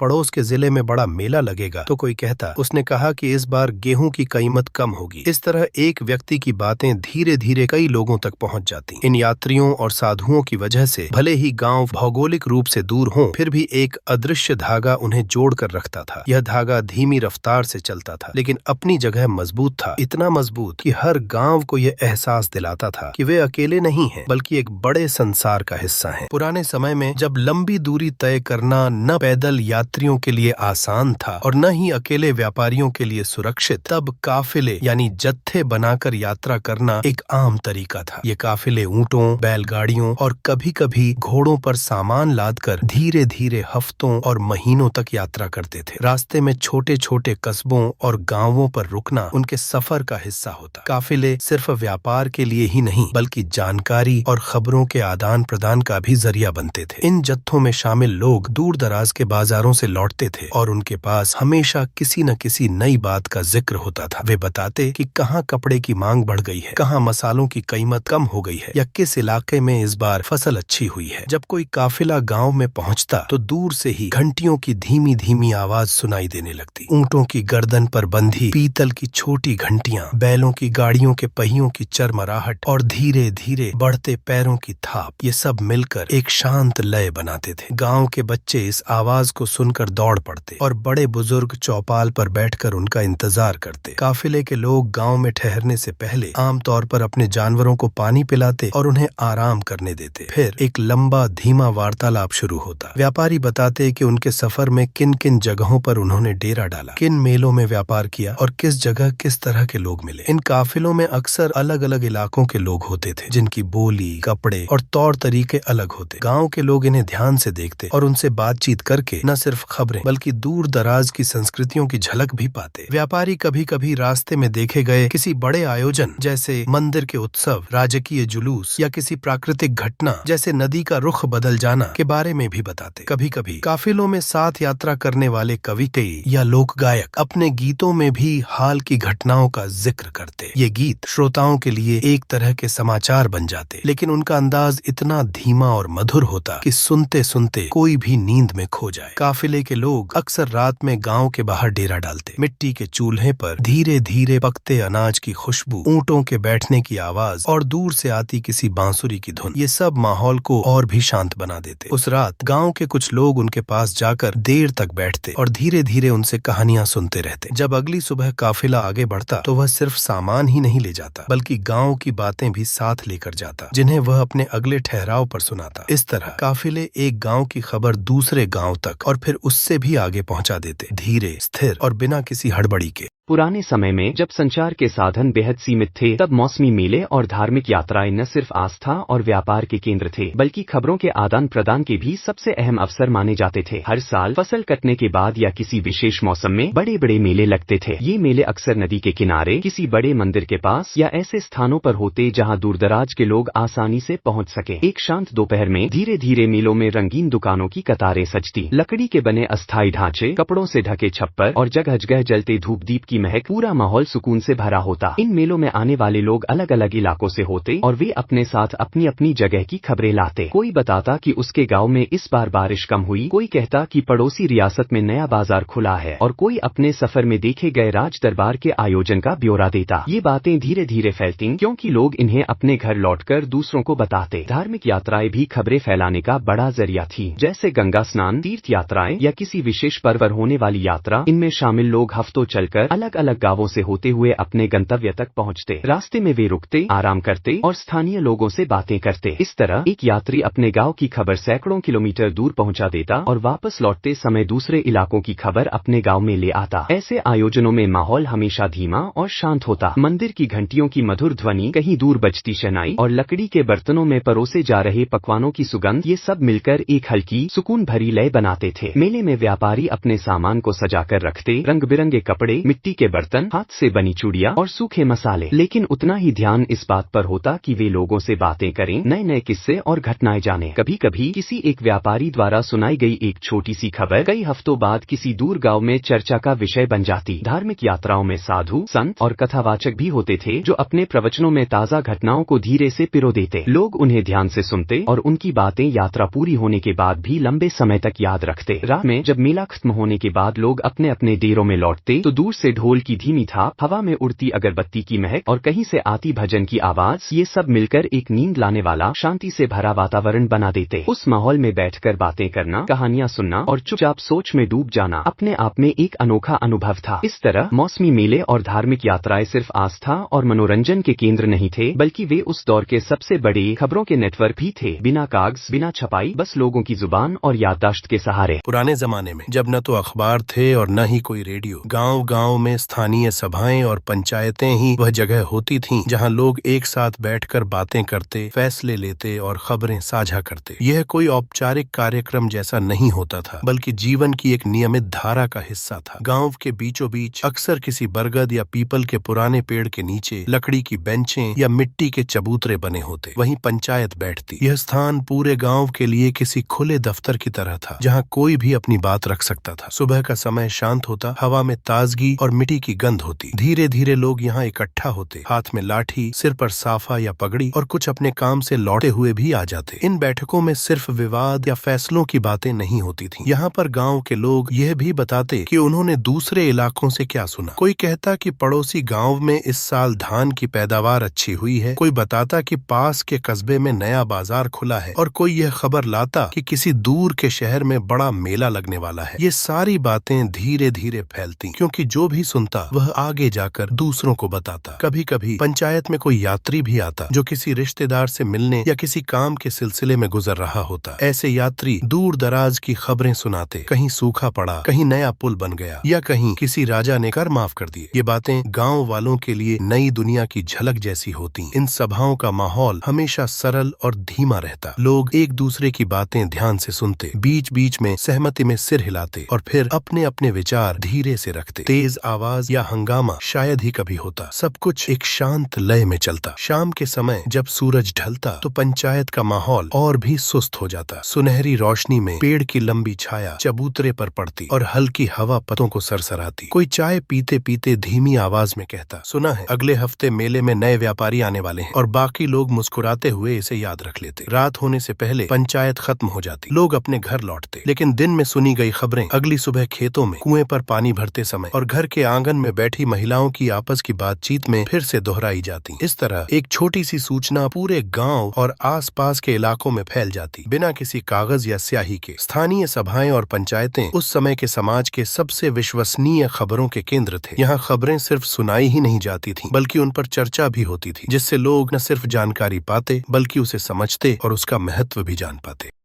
पड़ोस के जिले में बड़ा मेला लगेगा, तो कोई कहता, उसने कहा कि इस बार गेहूं की कीमत कम होगी। इस तरह एक व्यक्ति की बातें धीरे धीरे कई लोगों तक पहुंच जाती। इन यात्रियों और साधुओं की वजह से भले ही गांव भौगोलिक रूप से दूर हों, फिर भी एक अदृश्य धागा उन्हें जोड़ कर रखता था। यह धागा धीमी रफ्तार से चलता था, लेकिन अपनी जगह मजबूत था। इतना मजबूत कि हर गांव को यह एहसास दिलाता था कि वे अकेले नहीं हैं, बल्कि एक बड़े संसार का हिस्सा हैं। पुराने समय में जब लंबी दूरी तय करना न पैदल यात्रियों के लिए आसान था और न ही अकेले व्यापारियों के लिए सुरक्षित, तब काफिले यानी जत्थे बनाकर यात्रा करना एक आम तरीका था। ये काफिले ऊंटों, बैलगाड़ियों और कभी कभी घोड़ों पर सामान लादकर धीरे धीरे हफ्तों और महीनों तक यात्रा करते थे। रास्ते में छोटे छोटे कस्बों और गांवों पर रुकना उनके सफर का हिस्सा होता। काफिले सिर्फ व्यापार के लिए ही नहीं, बल्कि जानकारी और खबरों के आदान प्रदान का भी जरिया बनते थे। इन जत्थों में शामिल लोग दूर दराज के बाजारों से लौटते थे और उनके पास हमेशा किसी न किसी नई बात का जिक्र होता था। वे बताते कि कहाँ कपड़े की मांग बढ़ गई है, कहाँ मसालों की कीमत कम हो गई है, या किस इलाके में इस बार फसल अच्छी हुई है। जब कोई काफिला गांव में पहुंचता तो दूर से ही घंटियों की धीमी धीमी आवाज सुनाई देने लगती। ऊंटों की गर्दन पर बंधी पीतल की छोटी घंटियां, बैलों की गाड़ियों के पहियों की चरमराहट और धीरे धीरे बढ़ते पैरों की थाप, ये सब मिलकर एक शांत लय बनाते थे। गांव के बच्चे इस आवाज को सुनकर दौड़ पड़ते और बड़े बुजुर्ग चौपाल पर बैठकर उनका इंतजार करते। काफिले के लोग गांव में ठहरने से पहले आमतौर पर अपने जानवरों को पानी पिलाते और उन्हें आराम करने देते। फिर एक लंबा धीमा वार्तालाप शुरू होता। व्यापारी बताते कि उनके सफर में किन किन जगहों पर उन्होंने डेरा डाला, किन मेलों में व्यापार किया और किस जगह किस तरह के लोग मिले। इन काफिलों में अक्सर अलग अलग इलाकों के लोग होते थे, जिनकी बोली, कपड़े और तौर तरीके अलग होते। गांव के लोग इन्हें ध्यान से देखते और उनसे बातचीत करके न सिर्फ खबरें बल्कि दूर दराज की संस्कृतियों की झलक भी पाते। व्यापारी कभी कभी रास्ते में देखे गए किसी बड़े आयोजन जैसे मंदिर के उत्सव, राजकीय जुलूस या किसी प्राकृतिक घटना जैसे नदी का रुख बदल जाना के बारे में भी बताते। कभी कभी काफिलों में साथ यात्रा करने वाले कविते या लोक गायक अपने गीतों में भी हाल की घटनाओं का जिक्र करते। ये गीत श्रोताओं के लिए एक तरह के समाचार बन जाते, लेकिन उनका अंदाज इतना धीमा और मधुर होता कि सुनते सुनते कोई भी नींद में खो जाए। काफिले के लोग अक्सर रात में गांव के बाहर डेरा डालते। मिट्टी के चूल्हे पर धीरे धीरे पकते अनाज की खुशबू, ऊंटों के बैठने की आवाज और दूर से आती किसी बांसुरी की धुन, ये सब माहौल को और भी शांत बना देते। उस रात गांव के कुछ लोग उनके पास जाकर देर तक बैठते और धीरे धीरे उनसे कहानियां सुनते रहते। जब अगली सुबह काफिला आगे बढ़ता तो वह सिर्फ सामान ही नहीं ले जाता, बल्कि गांव की बातें भी साथ लेकर जाता, जिन्हें वह अपने अगले ठहराव पर सुनाता। इस तरह काफिले एक गांव की खबर दूसरे गांव तक और फिर उससे भी आगे पहुंचा देते, धीरे, स्थिर और बिना किसी हड़बड़ी के। पुराने समय में जब संचार के साधन बेहद सीमित थे, तब मौसमी मेले और धार्मिक यात्राएं न सिर्फ आस्था और व्यापार के केंद्र थे, बल्कि खबरों के आदान प्रदान के भी सबसे अहम अवसर माने जाते थे। हर साल फसल कटने के बाद या किसी विशेष मौसम में बड़े बड़े मेले लगते थे। ये मेले अक्सर नदी के किनारे, किसी बड़े मंदिर के पास या ऐसे स्थानों पर होते जहाँ दूरदराज के लोग आसानी से पहुँच सके। एक शांत दोपहर में धीरे धीरे मेलों में रंगीन दुकानों की कतारें सजती। लकड़ी के बने अस्थायी ढांचे, कपड़ों से ढके छप्पर और जगह जगह जलते धूप दीप की महक, पूरा माहौल सुकून से भरा होता। इन मेलों में आने वाले लोग अलग अलग इलाकों से होते और वे अपने साथ अपनी अपनी जगह की खबरें लाते। कोई बताता कि उसके गांव में इस बार बारिश कम हुई, कोई कहता कि पड़ोसी रियासत में नया बाजार खुला है और कोई अपने सफर में देखे गए राज दरबार के आयोजन का ब्यौरा देता। ये बातें धीरे धीरे फैलती क्योंकि लोग इन्हें अपने घर लौटकर दूसरों को बताते। धार्मिक यात्राएं भी खबरें फैलाने का बड़ा जरिया थी, जैसे गंगा स्नान, तीर्थ यात्राएं या किसी विशेष पर्व पर होने वाली यात्रा। इनमें शामिल लोग हफ्तों चलकर अलग अलग गांवों से होते हुए अपने गंतव्य तक पहुंचते। रास्ते में वे रुकते, आराम करते और स्थानीय लोगों से बातें करते। इस तरह एक यात्री अपने गांव की खबर सैकड़ों किलोमीटर दूर पहुंचा देता और वापस लौटते समय दूसरे इलाकों की खबर अपने गांव में ले आता। ऐसे आयोजनों में माहौल हमेशा धीमा और शांत होता। मंदिर की घंटियों की मधुर ध्वनि, कहीं दूर बजती शहनाई और लकड़ी के बर्तनों में परोसे जा रहे पकवानों की सुगंध, ये सब मिलकर एक हल्की सुकून भरी लय बनाते थे। मेले में व्यापारी अपने सामान को सजाकर रखते, रंग बिरंगे कपड़े, मिट्टी के बर्तन, हाथ से बनी चूड़ियां और सूखे मसाले। लेकिन उतना ही ध्यान इस बात पर होता कि वे लोगों से बातें करें, नए नए किस्से और घटनाएं जाने। कभी कभी किसी एक व्यापारी द्वारा सुनाई गई एक छोटी सी खबर कई हफ्तों बाद किसी दूर गांव में चर्चा का विषय बन जाती। धार्मिक यात्राओं में साधु, संत और कथावाचक भी होते थे जो अपने प्रवचनों में ताजा घटनाओं को धीरे से पिरो देते। लोग उन्हें ध्यान से सुनते और उनकी बातें यात्रा पूरी होने के बाद भी लंबे समय तक याद रखते। रात में जब मेला खत्म होने के बाद लोग अपने अपने डेरों में लौटते तो दूर से ढोल की धीमी थाप, हवा में उड़ती अगरबत्ती की महक और कहीं से आती भजन की आवाज, ये सब मिलकर एक नींद लाने वाला, शांति से भरा वातावरण बना देते। उस माहौल में बैठकर बातें करना, कहानियां सुनना और चुपचाप सोच में डूब जाना अपने आप में एक अनोखा अनुभव था। इस तरह मौसमी मेले और धार्मिक यात्राएं सिर्फ आस्था और मनोरंजन के केंद्र नहीं थे, बल्कि वे उस दौर के सबसे बड़े खबरों के नेटवर्क भी थे। बिना कागज, बिना छपाई, बस लोगों की जुबान और याददाश्त के सहारे। पुराने जमाने में जब न तो अखबार थे और न ही कोई रेडियो, गांव गांव में स्थानीय सभाएं और पंचायतें ही वह जगह होती थीं जहां लोग एक साथ बैठकर बातें करते, फैसले लेते और खबरें साझा करते। यह कोई औपचारिक कार्यक्रम जैसा नहीं होता था, बल्कि जीवन की एक नियमित धारा का हिस्सा था। गांव के बीचों बीच अक्सर किसी बरगद या पीपल के पुराने पेड़ के नीचे लकड़ी की बेंचें या मिट्टी के चबूतरे बने होते, वहीं पंचायत बैठती। यह स्थान पूरे गांव के लिए किसी खुले दफ्तर की तरह था, जहां कोई भी अपनी बात रख सकता था। सुबह का समय शांत होता, हवा में ताजगी और मिट्टी की गंध होती। धीरे धीरे लोग यहाँ इकट्ठा होते, हाथ में लाठी, सिर पर साफा या पगड़ी, और कुछ अपने काम से लौटे हुए भी आ जाते। इन बैठकों में सिर्फ विवाद या फैसलों की बातें नहीं होती थीं। यहाँ पर गांव के लोग यह भी बताते कि उन्होंने दूसरे इलाकों से क्या सुना। कोई कहता कि पड़ोसी गांव में इस साल धान की पैदावार अच्छी हुई है, कोई बताता कि पास के कस्बे में नया बाजार खुला है, और कोई यह खबर लाता कि किसी दूर के शहर में बड़ा मेला लगने वाला है। ये सारी बातें धीरे धीरे फैलती, क्योंकि जो भी सुनता वह आगे जाकर दूसरों को बताता। कभी कभी पंचायत में कोई यात्री भी आता जो किसी रिश्तेदार से मिलने या किसी काम के सिलसिले में गुजर रहा होता। ऐसे यात्री दूर दराज की खबरें सुनाते, कहीं सूखा पड़ा, कहीं नया पुल बन गया या कहीं किसी राजा ने कर माफ कर दिए। ये बातें गांव वालों के लिए नई दुनिया की झलक जैसी होती। इन सभाओं का माहौल हमेशा सरल और धीमा रहता। लोग एक दूसरे की बातें ध्यान से सुनते, बीच बीच में सहमति में सिर हिलाते और फिर अपने अपने विचार धीरे से रखते। तेज आवाज या हंगामा शायद ही कभी होता। सब कुछ एक शांत लय में चलता। शाम के समय जब सूरज ढलता तो पंचायत का माहौल और भी सुस्त हो जाता। सुनहरी रोशनी में पेड़ की लंबी छाया चबूतरे पर पड़ती और हल्की हवा पत्तों को सरसराती। कोई चाय पीते पीते धीमी आवाज में कहता, सुना है अगले हफ्ते मेले में नए व्यापारी आने वाले हैं, और बाकी लोग मुस्कुराते हुए इसे याद रख लेते। रात होने से पहले पंचायत खत्म हो जाती, लोग अपने घर लौटते, लेकिन दिन में सुनी गई खबरें अगली सुबह खेतों में, कुएं पर पानी भरते समय और घर के आंगन में बैठी महिलाओं की आपस की बातचीत में फिर से दोहराई जाती। इस तरह एक छोटी सी सूचना पूरे गांव और आसपास के इलाकों में फैल जाती, बिना किसी कागज या स्याही के। स्थानीय सभाएं और पंचायतें उस समय के समाज के सबसे विश्वसनीय खबरों के केंद्र थे। यहाँ खबरें सिर्फ सुनाई ही नहीं जाती थीं, बल्कि उन पर चर्चा भी होती थी, जिससे लोग न सिर्फ जानकारी पाते बल्कि उसे समझते और उसका महत्व भी जान पाते।